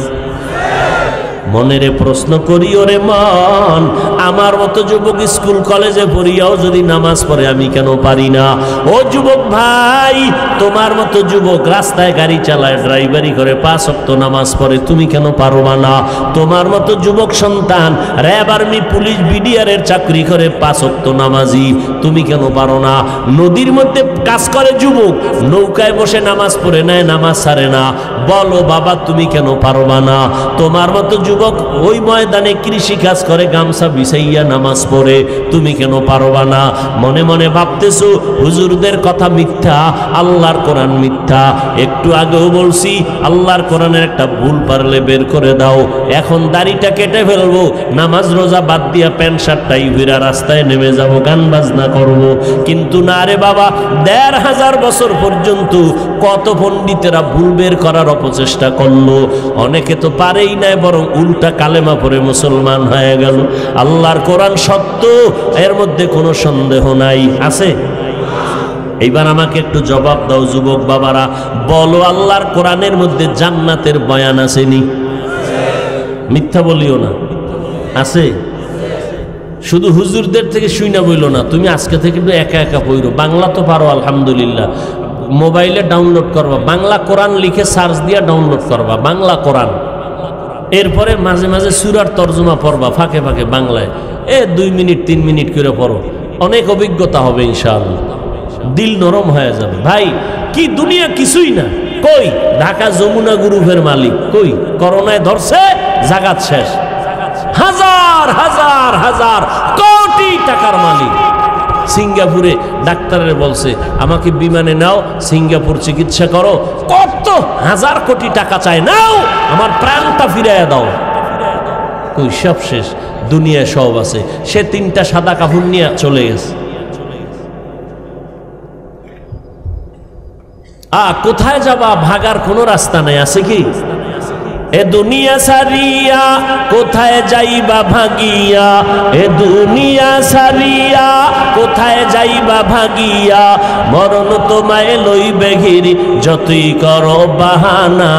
A: মনেরে প্রশ্ন করি, ওরে মন, আমার মতো যুবক স্কুল কলেজে পড়িয়াও যদি নামাজ পড়ে আমি কেন পারি না? ও যুবক ভাই, তোমার মতো যুবক রাস্তায় গাড়ি চালায়, ড্রাইভারি করে, 5 ওয়াক্ত নামাজ পড়ে, তুমি কেন পারবা না? তোমার মতো যুবক সন্তান র্যাব, আর্মি, পুলিশ, বিডিআরের চাকরি করে, 5 ওয়াক্ত নামাজি, তুমি কেন পারো না? নদীর মধ্যে কাজ করে যুবক, নৌকায় বসে নামাজ পড়ে নেয়, নামাজ ছাড়ে না, বলো বাবা তুমি কেন পারবা না? তোমার মতো যুবক ওই ময়দানে কৃষি কাজ করে, গামছা বিছাইয়া নামাজ পড়ে, তুমি কেন পারবা না? মনে মনে ভাবতেছো হুজুরদের কথা মিথ্যা, আল্লাহর কোরআন মিথ্যা। একটু আগেও বলছি আল্লাহর কোরআনের একটা ভুল পারলে বের করে দাও, এখন দাড়িটা কেটে ফেলবো, নামাজ রোজা বাদ দিয়া প্যান্ট শার্টটাই ভিড়া রাস্তায় নেমে যাব, গান বাজনা করব। কিন্তু না রে বাবা, 1500 বছর পর্যন্ত কত পণ্ডিতেরা ভুল বের করার অপচেষ্টা করলো, অনেকে তো পারেই নাই, বরং উল্টা কালেমা পড়ে মুসলমান হয়ে গেল। আল্লাহর কোরআন সত্য, এর মধ্যে কোনো সন্দেহ নাই, আছে? এইবার আমাকে একটু জবাব দাও যুবক বাবারা, বলো আল্লাহর কোরআনের মধ্যে জান্নাতের বয়ান আসেনি? মিথ্যা বলিও না, আছে? শুধু হুজুরদের থেকে শুইনা বইলো না, তুমি আজকে থেকে একটু একা একা পড়ো। বাংলা তো পারো আলহামদুলিল্লাহ, মোবাইলে ডাউনলোড করবা, বাংলা কোরআন লিখে সার্চ দিয়া ডাউনলোড করবা বাংলা কোরআন, এরপরে মাঝে মাঝে সূরার তরজমা পড়বা ফাঁকে ফাঁকে বাংলায়, 2 মিনিট 3 মিনিট করে পড়ো, অনেক অভিজ্ঞতা হবে ইনশাআল্লাহ, দিল নরম হয়ে যাবে। ভাই কি দুনিয়া কিছুই না, কই ঢাকা যমুনা গ্রুপের মালিক, কই করোনায় ধরছে, জাগাত শেষ, হাজার হাজার হাজার কোটি টাকার মালিক। সিঙ্গাপুরে ডাক্তারের বলছে আমাকে বিমানে নাও, সিঙ্গাপুর চিকিৎসা করো, কত হাজার কোটি টাকা চায়, নাও আমার প্রাণটা ফিরাইয়া দাও। কই সব শেষ, দুনিয়ায় সব আছে, সে 3টা সাদা কাপড় নিয়ে চলে গেছে। কোথায় যাবা, ভাগার কোনো রাস্তা নাই, আছে কি? এ দুনিয়া সারিয়া কোথায় যাইবা ভাগিয়া, এ দুনিয়া সারিয়া কোথায় যাইবা ভাগিয়া, মরণ তোমায় লইবে ঘিরি যতই করো বাহানা,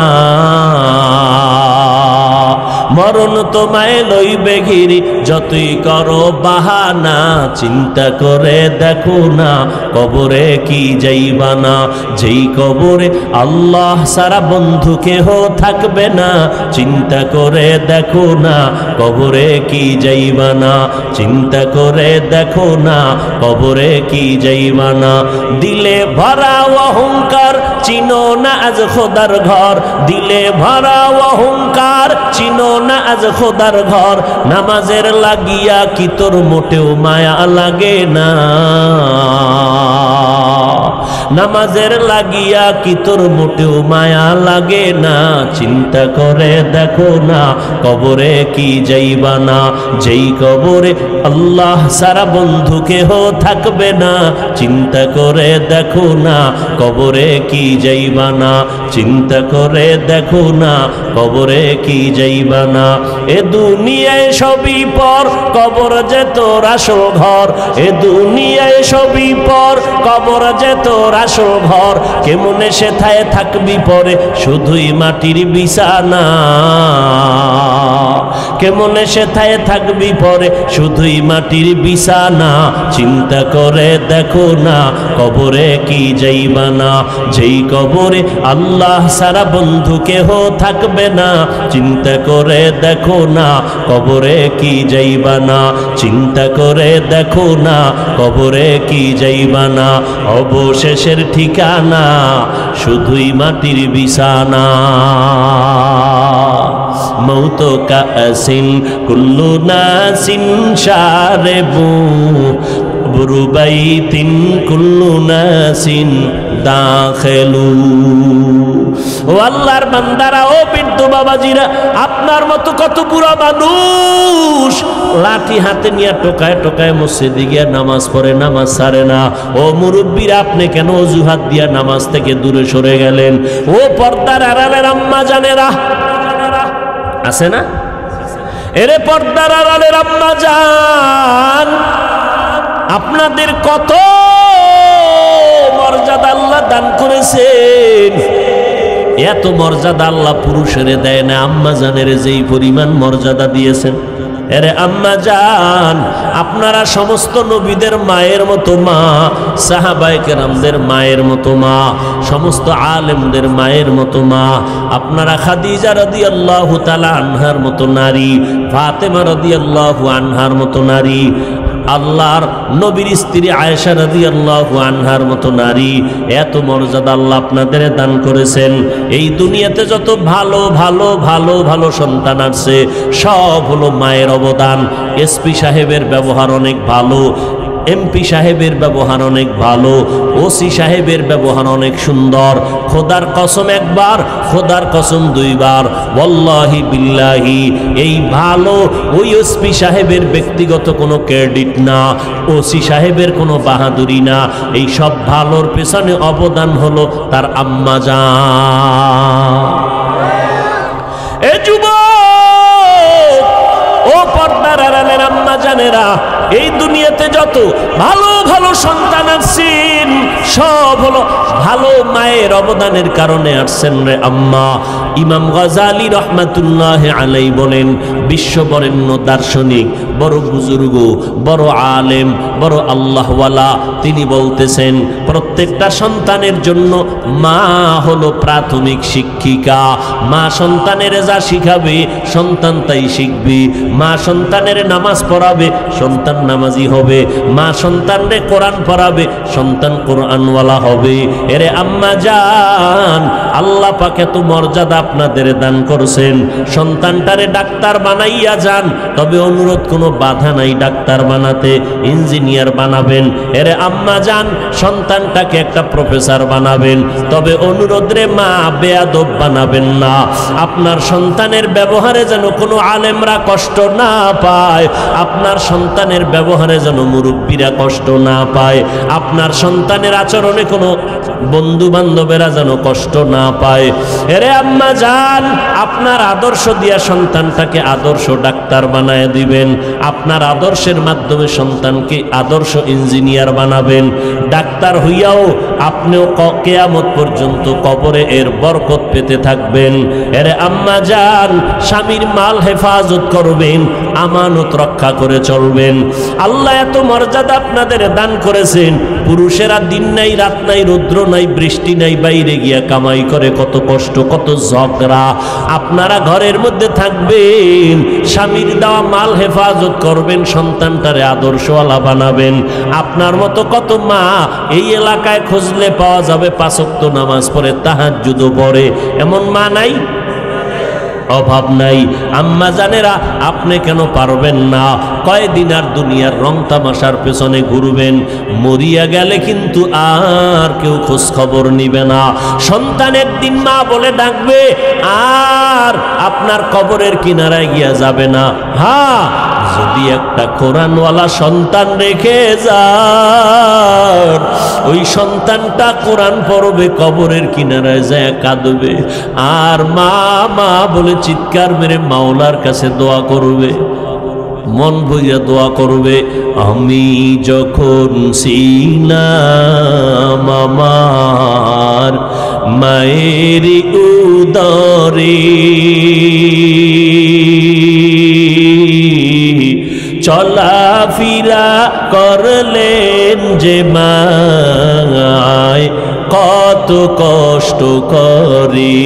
A: মরণ তোমায় লইবে ঘিরি যতই করো বাহানা, চিন্তা করে দেখো না কবরে কি যাইবা না, যেই কবরে আল্লাহ সারা বন্ধু কেহ থাকবে না, চিন্তা করে দেখো না কবরে কি যাইবা না, চিন্তা করে দেখো না কবরে কি যাইবা না। দিলে ভরা অহংকার চিনো না আজ খোদার ঘর, দিলে ভরা অহংকার চিনো না আজ খোদার ঘর, নামাজের লাগিয়া কি তোর মোটেও মায়া লাগে না, নামাজের লাগিয়া কি তোর মোটেও মায়া লাগে না, চিন্তা করে দেখো না কবরে কি যাইবা না, যেই কবরে আল্লাহ সারা বন্ধু কেহ থাকবে না, চিন্তা করে দেখো না কবরে কি যাইবা না, চিন্তা করে দেখো না কবরে কি যাইবা না। এ দুনিয়ায় সবই পর, কবর যে তোর আসল ঘর, এ দুনিয়ায় সবই পর, কবর যে তোর আসল ঘর, কেমনে সেথায় থাকবি পরে শুধুই মাটির বিছানা, কেমনে সেথায় থাকবি পরে শুধুই মাটির বিছানা, চিন্তা করে দেখো না কবরে কি যাইবা না, যেই কবরে আল্লাহ সারা বন্ধু কেহ থাকবে না, চিন্তা করে দেখো না কবরে কি যাইবা না, চিন্তা করে দেখো না কবরে কি যাইবা না, অবশেষের ঠিকানা শুধুই মাটির বিছানা। মৌত কাসিন কুল্লু নাসিন শারেবু, বুরুবাইতিন কুল্লু নাসিন দাখিলু। ও আল্লাহর বান্দারা, ও বৃদ্ধ বাবাজিরা, আপনার মতো কত বুড়া মানুষ লাঠি হাতে নিয়ে টোকায় টোকায় মসজিদে গিয়া নামাজ পড়ে, নামাজ ছাড়ে না। ও মুরব্বীরা, আপনি কেন অজুহাত দিয়া নামাজ থেকে দূরে সরে গেলেন? ও পর্দার আড়ালের আম্মা জানেরা, আছে না? এরে পর্দার আড়ালের আম্মা জান, আপনাদের কত মর্যাদা আল্লাহ দান করেছেন। এত মর্যাদা আল্লাহ পুরুষের দেয় না, আম্মা জানের যেই পরিমাণ মর্যাদা দিয়েছেন। এরে আম্মা জান, আপনারা সমস্ত নবীদের মায়ের মতো মা, সাহাবায়ে কেরামদের মায়ের মতো মা, সমস্ত আলেমদের মায়ের মতো মা। আপনারা খাদিজা রাদিয়াল্লাহু তাআলা আনহার মতো নারী, ফাতেমা রাদিয়াল্লাহু আনহার মতো নারী, আল্লাহর নবীর স্ত্রী আয়েশা রাদিয়াল্লাহু আনহার মতো নারী। এত মর্যাদা আল্লাহ আপনাদের দান করেছেন। এই দুনিয়াতে যত ভালো ভালো ভালো ভালো সন্তান আছে, সব হলো মায়ের অবদান। এসপি সাহেবের ব্যবহার অনেক ভালো, এমপি সাহেবের ব্যবহার অনেক ভালো, ওসি সাহেবের ব্যবহার অনেক সুন্দর। খোদার কসম একবার, খোদার কসম দুইবার, ওয়াল্লাহি বিল্লাহি, এই ভালো ওই এসপি সাহেবের ব্যক্তিগত কোনো ক্রেডিট না, ওসি সাহেবের কোনো বাহাদুরি না। এই সব ভালোর পেছনে অবদান হলো তার আম্মা জান। এ যুবক, ও পর্দার আড়ালের আম্মা জানেরা, এই দুনিয়াতে যত ভালো ভালো সন্তান আসছেন, সব হলো ভালো মায়ের অবদানের কারণে আসছেন রে আম্মা। ইমাম গাজালি রহমাতুল্লাহ আলাইহি বলেন, বিশ্ববরেণ্য দার্শনিক, বড় বুজুর্গ, বড় আলেম, বড় আল্লাহওয়ালা, তিনি বলতেছেন প্রত্যেকটা সন্তানের জন্য মা হলো প্রাথমিক শিক্ষিকা। মা সন্তানের যা শিখাবে সন্তান তাই শিখবে। মা সন্তানের নামাজ পড়াবে, সন্তান নামাজি হবে। মা সন্তানরে কোরআন পড়াবে, সন্তান কোরআনওয়ালা হবে। এরে আম্মা জান, আল্লাহ পাক এত মর্যাদা আপনাদের দান করছেন। সন্তানটারে ডাক্তার বানাইয়া যান, তবে অনুরোধ কোনো বাধা নাই ডাক্তার বানাতে, ইঞ্জিনিয়ার বানাবেন। এরে আম্মা জান, সন্তানটাকে একটা প্রফেসর বানাবেন, তবে অনুরোধ রে মা, বেয়াদব বানাবেন না। আপনার সন্তানের ব্যবহারে যেন কোনো আলেমরা কষ্ট না পায়, আপনার সন্তানের ব্যবহারে যেন মুরব্বীরা কষ্ট না পায়, আপনার সন্তানের আচরণে কোনো বন্ধু বান্ধবেরা যেন কষ্ট না পায়। এরে আম্মা জান, আপনার আদর্শ দিয়া সন্তানটাকে আদর্শ ডাক্তার বানায় দিবেন। আপনার আদর্শের মাধ্যমে সন্তানকে আদর্শ ইঞ্জিনিয়ার বানাবেন। ডাক্তার হইয়াও আপনিও কিয়ামত পর্যন্ত কবরে এর বরকত পেতে থাকবেন। এরে আম্মা জান, স্বামীর মাল হেফাজত করবেন, আমানত রক্ষা করে চলবেন। আল্লাহ এত মর্যাদা আপনাদের দান করেছেন। পুরুষেরা দিন নাই রাত নাই, রৌদ্র নাই বৃষ্টি নাই, বাইরে গিয়া কামাই করে কত কষ্ট, কত ঝগড়া। আপনারা ঘরের মধ্যে থাকবেন, স্বামীর দেওয়া মাল হেফাজত করবেন, সন্তানটারে আদর্শওয়ালা বানাবেন। আপনার মতো কত মা এই এলাকায় খুঁজলে পাওয়া যাবে, 5 ওয়াক্ত নামাজ পড়ে, তাহাজ্জুদও পড়ে, এমন মা নাই? অভাব নাই। আম্মা জানেরা, আপনি কেন পারবেন না? কয়দিন আর দুনিয়ার রং তামাশার পেছনে ঘুরবেন, মরিয়া গেলে কিন্তু আর কেউ খোঁজ খবর নিবে না। সন্তান একদিন মা বলে ডাকবে, আর আপনার কবরের কিনারায় গিয়া যাবে না। হ্যাঁ, যদি একটা কোরআনওয়ালা সন্তান রেখে যান, ওই সন্তানটা কোরআন পড়বে, কবরের কিনারায় যায় কাঁদবে, আর মা মা বলে চিৎকার মেরে মাওলার কাছে দোয়া করবে, মন ভরিয়া দোয়া করবে। আমি যখন ছিলাম আমার মায়ের উদরে, চলাফেরা করলেন যে মায়, কত কষ্ট করে।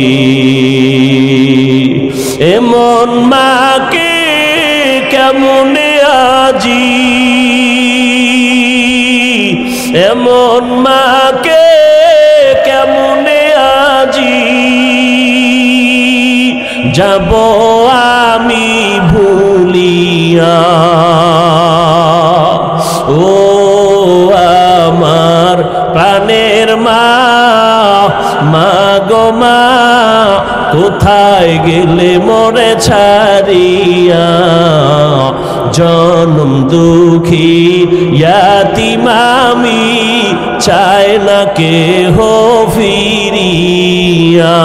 A: এমন মাকে কেমনে আজি, এমন মাকে কেমনে আজি যাব আমি ভুলিয়া। ও আমার প্রাণের মা, মা গো মা, কোথায় গেলে মোরে ছাড়িয়া, জনম দুঃখী ইয়াতীম আমি, চায় না কেহ ফিরিয়া।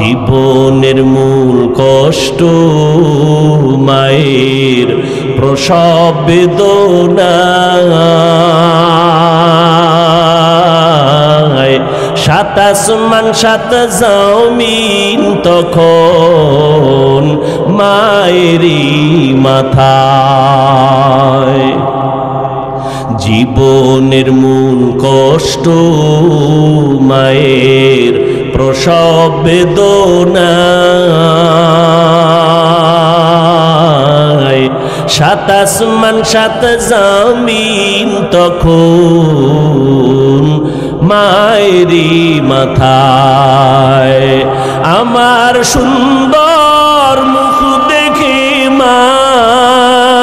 A: জীবনের মূল কষ্ট মায়ের প্রসব বেদনা, সাত আসমান সাত জমিন তখন মায়েরই মাথায়। জীবনের মূল কষ্ট মায়ের প্রসব বেদনা, সাত আসমান সাত জমিন তখন মায়েরই মাথায়। আমার সুন্দর মুখ দেখে মায়ের,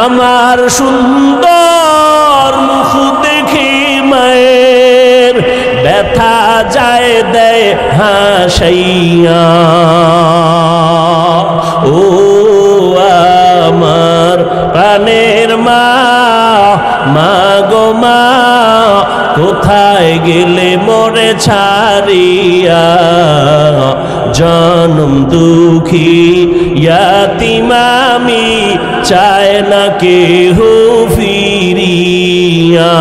A: আমার সুন্দর মুখ দেখে মায়ের ব্যথা যায় দেয় হাসাইয়া। ও আমার প্রাণের মা, মা গো মা, কোথায় গেলে মোরে ছাড়িয়া? জনম দুঃখী ইয়াতীম আমি, চায় না কেহ ফিরিয়া।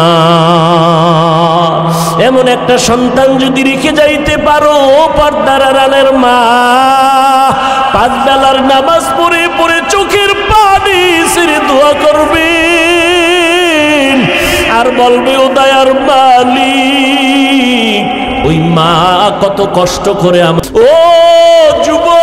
A: এমন একটা সন্তান যদি রেখে যাইতে পারো পর্দার আড়ালের মা, পাঁচ বেলার নামাজ পড়ে পড়ে চোখের পানি ছেড়ে দোয়া করবে আর বলবে ও দয়ার মালিক, ওই মা কত কষ্ট করে আমার। ও যুবক,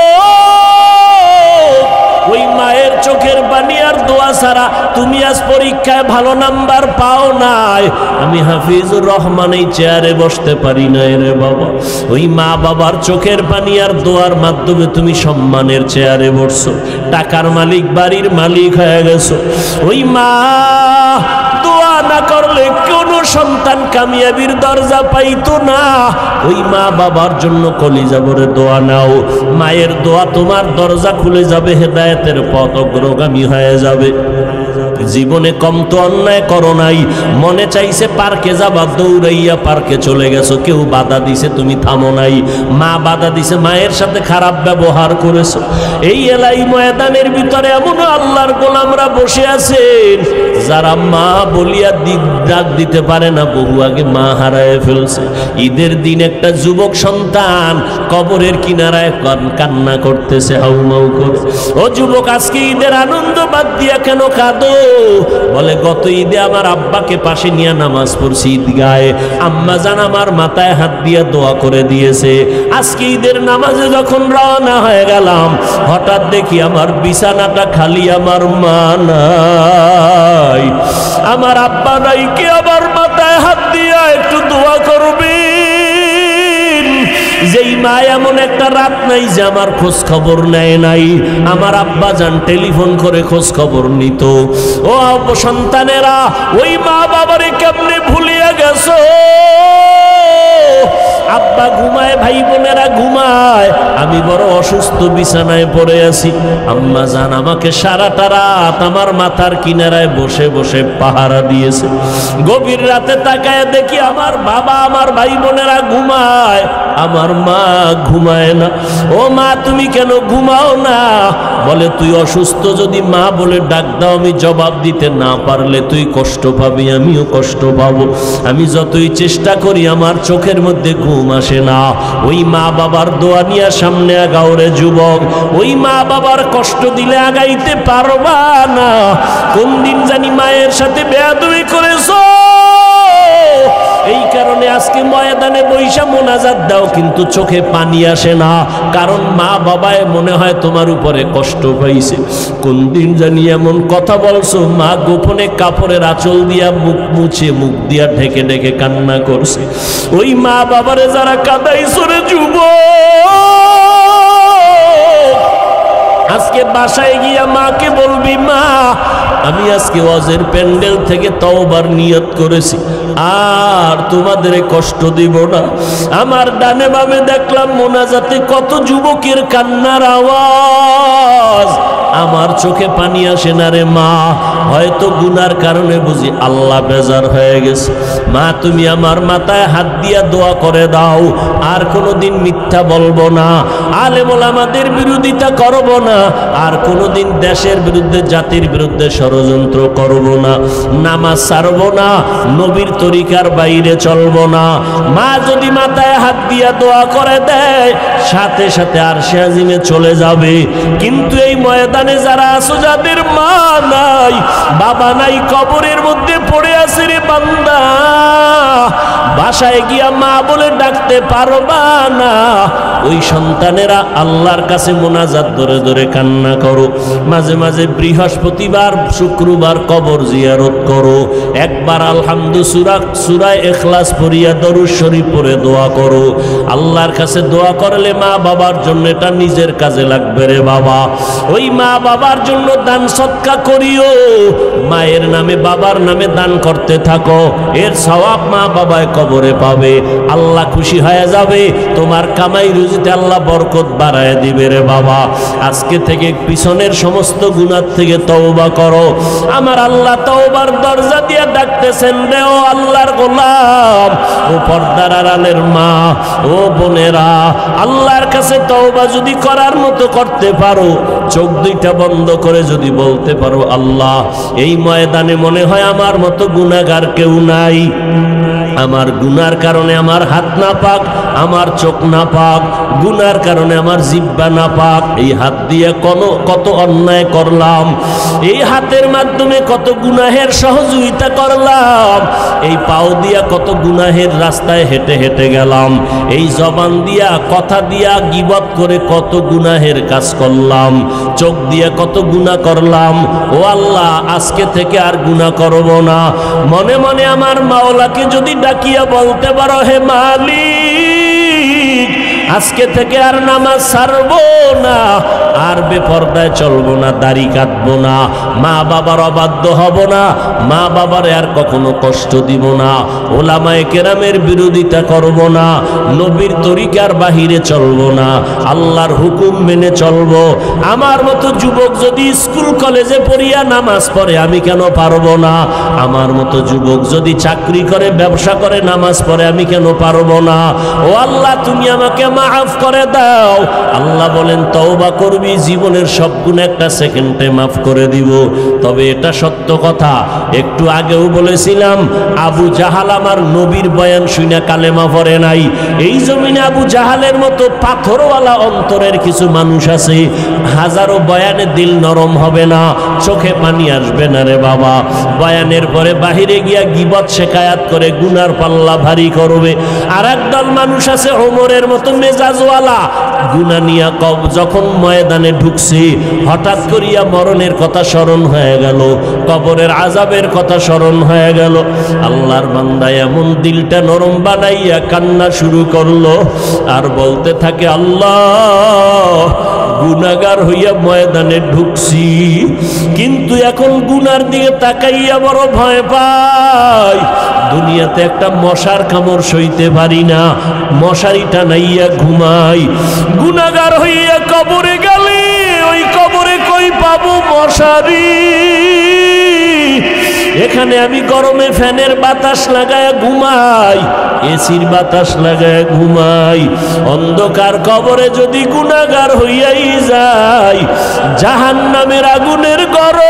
A: ওই মায়ের চোখের পানি আর দোয়া ছাড়া তুমি আজ পরীক্ষায় ভালো নাম্বার পাও নাই। আমি হাফিজুর রহমান এই চেয়ারে বসতে পারি না রে বাবা। ওই মা বাবার চোখের পানি আর দোয়ার মাধ্যমে তুমি সম্মানের চেয়ারে বসছো, টাকার মালিক, বাড়ির মালিক হয়ে গেছো। ওই মা দোয়া না করলে কোন সন্তান কামিয়াবির দরজা পাইতো না। ওই মা বাবার জন্য কলিজা ভরে দোয়া নাও, মায়ের দোয়া তোমার দরজা খুলে যাবে, হেদায়েতের পথ অগ্রগামী হয়ে যাবে। জীবনে কম তো অন্যায় করো নাই, মনে চাইছে পার্কে যাবা, দৌড়াইয়া পার্কে চলে গেছো, কেউ বাধা দিছে তুমি থামো নাই, মা বাধা দিছে, মায়ের সাথে খারাপ ব্যবহার করেছো। এই এলাই ময়দানের ভিতরে এমন আল্লাহর গোলামরা বসে আছেন যারা মা বলিয়া ডাক দিতে পারে না, বহু আগে মা হারায় ফেলছে। ঈদের দিন একটা যুবক সন্তান কবরের কিনারায় কান্না করতেছে হাউমাউ করে। ও যুবক, আজকে ঈদের আনন্দ বাদ দিয়া কেন কাঁদো? বলে গত ঈদে আমার আব্বাকে পাশে নিয়ে নামাজ পড়ছি ঈদগাহে, আম্মা জান আমার মাথায় হাত দিয়ে দোয়া করে দিয়েছে। আজকে ঈদের নামাজে যখন রওনা হয়ে গেলাম, হঠাৎ দেখি আমার বিছানাটা খালি, আমার মা নাই, আমার আব্বা নাই, কে আমার মাথায় হাত দিয়া একটু দোয়া করবে? যেই মা এমন একটা রাত নাই যে আমার খোঁজ খবর নেয় নাই। আমার আব্বা যান টেলিফোন করে খোঁজ খবর নিত। ও সন্তানেরা, ওই মা বাবারে কেমনে ভুলিয়া গেছো? আব্বা ঘুমায়, ভাই বোনেরা ঘুমায়, আমি বড় অসুস্থ বিছানায় পড়ে আছি। আম্মা জান আমাকে সারাটা রাত আমার মাথার কিনারায় বসে বসে পাহারা দিয়েছে। গভীর রাতে তাকায় দেখি আমার বাবা, আমার ভাই বোনেরা ঘুমায়, আমার মা ঘুমায় না। ও মা, তুমি কেন ঘুমাও না? বলে তুই অসুস্থ, যদি মা বলে ডাক দাও আমি জবাব দিতে না পারলে তুই কষ্ট পাবি, আমিও কষ্ট পাবো। আমি যতই চেষ্টা করি আমার চোখের মধ্যে ঘুম আসে না। ওই মা বাবার দোয়া নিয়ে সামনে আগাও রে যুবক, ওই মা বাবার কষ্ট দিলে আগাইতে পারবা না। কোন দিন জানি মায়ের সাথে বেয়াদবি করেছো, এই কারণে আজকে ময়দানে বৈশা মোনাজাত দাও কিন্তু চোখে পানি আসে না, কারণ মা বাবায় মনে হয় তোমার উপরে কষ্ট পাইছে। কোন দিন জানি এমন কথা বলছো, মা গোপনে কাপড়ের আঁচল দিয়া মুখ মুছে, মুখ দিয়া ঢেকে ঢেকে কান্না করছে। ওই মা বাবারে যারা কাঁদাইছো রে যুবক, আজকে বাসায় গিয়া মাকে বলবি, মা আমি আজকে ওয়াজের প্যান্ডেল থেকে তওবার নিয়ত করেছি, আর তোমাদের কষ্ট দিব না। আমার ডানে বামে দেখলাম মোনাজাতে কত যুবকের কান্নার আওয়াজ, আমার চোখে পানি আসে না রে মা। হয়তো গুনার কারণে বুঝি আল্লাহ বেজার হয়ে গেছে। মা তুমি আমার মাথায় হাত দিয়া দোয়া করে দাও, আর কোনোদিন মিথ্যা বলবো না, আলেম ওলামাদের বিরোধিতা করব না, আর কোনোদিন দেশের বিরুদ্ধে জাতির বিরুদ্ধে ষড়যন্ত্র করব না, নামাজ ছাড়ব না, নবীর তরিকার বাইরে চলব না। মা যদি মাথায় হাত দিয়া দোয়া করে দেয়, সাথে সাথে আরশে আজিমে চলে যাবে। কিন্তু এই ময়দানে যারা আছো, যাদের মা নাই বাবা নাই, কবরের মধ্যে পড়ে আছে রে বান্দা, বাসায় গিয়া মা বলে ডাকতে পারবা না, ওই সন্তানেরা আল্লাহর কাছে মোনাজাত ধরে ধরে কান্না করো। মাঝে মাঝে বৃহস্পতিবার শুক্রবার কবর জিয়ারত করো, একবার আলহামদু সূরা ইখলাস পড়িয়া দরুদ শরীফ পড়ে দোয়া করো। আল্লাহর কাছে দোয়া করলে মা বাবার জন্য এটা নিজের কাজে লাগবে রে বাবা। ওই মা বাবার জন্য দান সদকা করিও, মায়ের নামে বাবার নামে দান করতে থাকো, এর সওয়াব মা বাবায় কবরে পাবে, আল্লাহ খুশি হয়ে যাবে, তোমার কামাই রুজিতে আল্লাহ বরকত বাড়ায় দিবে রে বাবা। আজকে থেকে পিছনের সমস্ত গুনাহ থেকে তওবা করো। আমার আল্লাহ তওবার দরজা দিয়ে ডাকতেছেন রে ও আল্লাহর গোলাম, ও পর্দার আড়ালের মা, ও বোনেরা, আল্লাহর কাছে তওবা যদি করার মতো করতে পারো, চোখ দুইটা বন্ধ করে যদি বলতে পারো, আল্লাহ এই ময়দানে মনে হয় আমার মতো গুনাহগার কেউ নাই, আমার গুনার কারণে আমার হাত না পাক, আমার চোখ না পাক, গুনার কারণে আমার জিহ্বা না পাক, এই হাত দিয়ে কত অন্যায় করলাম, এই হাতের মাধ্যমে কত গুনাহের সহযোগিতা করলাম, এই পাও দিয়া কত গুনাহের রাস্তায় হেঁটে হেঁটে গেলাম, এই জবান দিয়া কথা দিয়া গীবত করে কত গুনাহের কাজ করলাম, চোখ দিয়ে কত গুনাহ করলাম। ও আল্লাহ আজকে থেকে আর গুনাহ করব না। মনে মনে আমার মাওলাকে যদি ডাকিয়া বলতে পারো, হে মালিক আজকে থেকে আর নামাজ ছাড়বো না, আর বেপরদায় চলবো না, দাড়ি কাটবো না, মা বাবার অবাধ্য হব না, মা বাবার আর কখনো কষ্ট দিব না, ওলামায়ে কেরামের বিরোধিতা করব না, নবীর তরিকার বাহিরে চলবো না, আল্লাহর হুকুম মেনে চলবো। আমার মতো যুবক যদি স্কুল কলেজে পড়িয়া নামাজ পড়ে, আমি কেন পারবো না? আমার মতো যুবক যদি চাকরি করে ব্যবসা করে নামাজ পড়ে, আমি কেন পারবো না? ও আল্লাহ তুমি আমাকে মাফ করে দাও। আল্লাহ বলেন তওবা করবি, জীবনের সব গুনাহ একটা সেকেন্ডে মাফ করে দিব। তবে এটা সত্য কথা, একটু আগেও বলেছিলাম, আবু জাহাল আমার নবীর বয়ান শুনে কালেমা পড়ে নাই। এই জমিনে আবু জাহালের মতো পাথরওয়ালা অন্তরের কিছু মানুষ আছে, হাজারো বয়ানে দিল নরম হবে না, চোখে পানি আসবে না রে বাবা। বয়ানের পরে বাহিরে গিয়া গীবত শেখায়াত করে গুনার পাল্লা ভারী করবে। আর একদল মানুষ আছে ওমরের মতো মেজাজওয়ালা, গুনাহ নিয়া যখন ময়দানে ঢুকছে, হঠাৎ করিয়া মরণের কথা স্মরণ হয়ে গেল, কবরের আযাবের কথা স্মরণ হয়ে গেল। আল্লাহর বান্দা এমন দিলটা নরম বানাইয়া কান্না শুরু করলো, আর বলতে থাকে, আল্লাহ গুনাহগার হইয়া ময়দানে ঢুকছি, কিন্তু এখন গুনার দিকে তাকাইয়া বড় ভয় পাই। দুনিয়াতে একটা মশার কামড় সইতে পারি না, মশারি টানাইয়া ঘুমাই। গুনাহগার হইয়া কবরে গেলে ওই কবরে কই পাবো মশারি? এখানে আমি গরমে ফ্যানের বাতাস লাগায় ঘুমাই, এসির বাতাস লাগায় ঘুমাই। অন্ধকার কবরে যদি গুনাহগার হইয়াই যাই, জাহান্নামের আগুনের গরম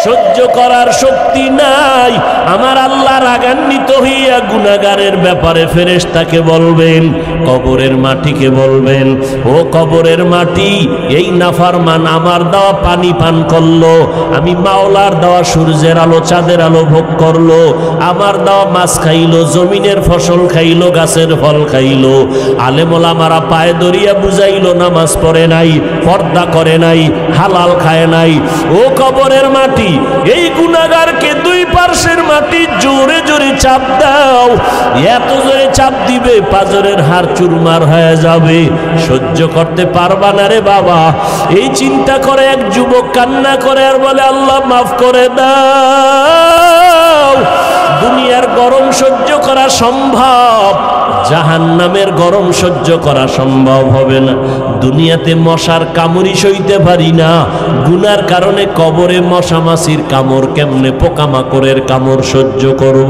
A: সহ্য করার শক্তি নাই। আমার আল্লাহ রাগান্বিত হইয়া গুনাহগারের ব্যাপারে ফেরেশতাকে বলবেন, কবরের মাটিকে বলবেন, ও কবরের মাটি, এই নাফরমান আমার দেওয়া পানি পান করলো, আমি মাওলার দেওয়া সূর্যের আলো চাঁদের আলো ভোগ করলো, আমার দেওয়া মাছ খাইলো, জমিনের ফসল খাইলো, গাছের ফল খাইলো, আলেম ওলামারা পায়ে ধরিয়া বুঝাইলো, নামাজ পড়ে নাই, পর্দা করে নাই, হালাল খায় নাই। ও কবরের মাটি, এই গুনাহগারকে দুই পার্শ্বের মাটি জোরে জোরে চাপ দাও। এত জোরে চাপ দিবে পাজরের হাড় চুরমার হয়ে যাবে, সহ্য করতে পারবা না রে বাবা। এই চিন্তা করে এক যুবক কান্না করে আর বলে, আল্লাহ মাফ করে দাও। দুনিয়ার গরম সহ্য করা সম্ভব, জাহান্নামের গরম সহ্য করা সম্ভব হবে না। দুনিয়াতে মশার কামড়ি সইতে পারি না, গুনার কারণে কবরে মশা মাছির কামড়, কেমনে পোকামাকড়ের কামড় সহ্য করব।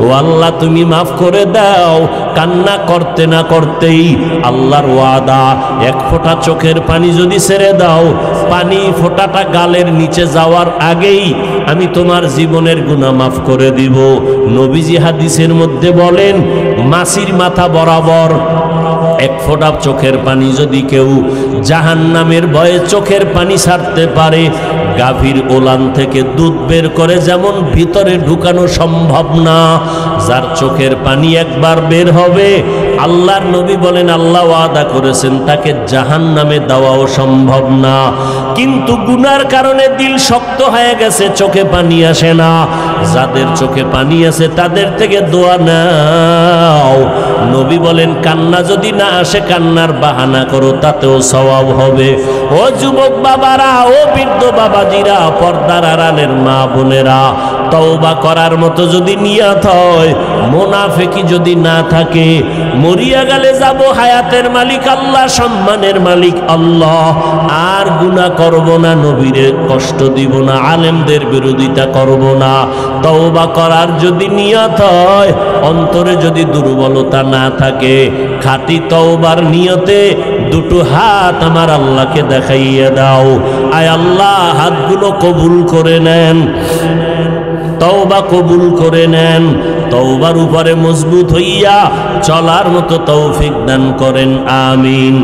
A: ও আল্লাহ তুমি মাফ করে দাও। কান্না করতে না করতেই আল্লাহর ওয়াদা, এক ফোঁটা চোখের পানি যদি ছেড়ে দাও, পানি ফোঁটাটা গালের নিচে যাওয়ার আগেই আমি তোমার জীবনের গুনাহ মাফ করে দিব। নবীজি হাদিসের মধ্যে বলেন, মাছির মাথা বরাবর এক ফোঁটা চোখের পানি যদি কেউ জাহান্নামের ভয়ে চোখের পানি ছাড়তে পারে, গাভীর ওলান থেকে দুধ বের করে যেমন ভিতরে ঢুকানো সম্ভব না, যার চোখের পানি একবার বের হবে, আল্লাহর নবী বলেন আল্লাহ ওয়াদা করেছেন তাকে জাহান্নামে দেওয়াও সম্ভব না। কিন্তু গুনার কারণে দিল শক্ত হয়ে গেছে, চোখে পানি আসে না। যাদের চোখে পানি আছে তাদের থেকে দোয়া নাও। নবী বলেন কান্না যদি না আসে, কান্নার বাহানা করো, তাতেও সওয়াব হবে। ও যুবক বাবারা, ও বৃদ্ধ বাবাজিরা, পর্দার আড়ালের মা বোনেরা, তওবা করার মতো যদি নিয়ত হয়, মুনাফিকি যদি না থাকে, মরিয়া গেলে যাব হায়াতের মালিক আল্লাহ, সম্মানের মালিক আল্লাহ, আর গুনাহ করব না, নবীরে কষ্ট দিব না, আলেমদের বিরোধিতা করব না। তওবা করার যদি নিয়ত হয়, অন্তরে যদি দুর্বলতা না থাকে, খাঁটি তওবার নিয়তে দুটো হাত আমার আল্লাহকে দেখাইয়া দাও। আয় আল্লাহ, হাতগুলো কবুল করে নেন, তওবা কবুল করে নেন, তওবার উপরে মজবুত হইয়া চলার মতো তৌফিক দান করেন, আমিন।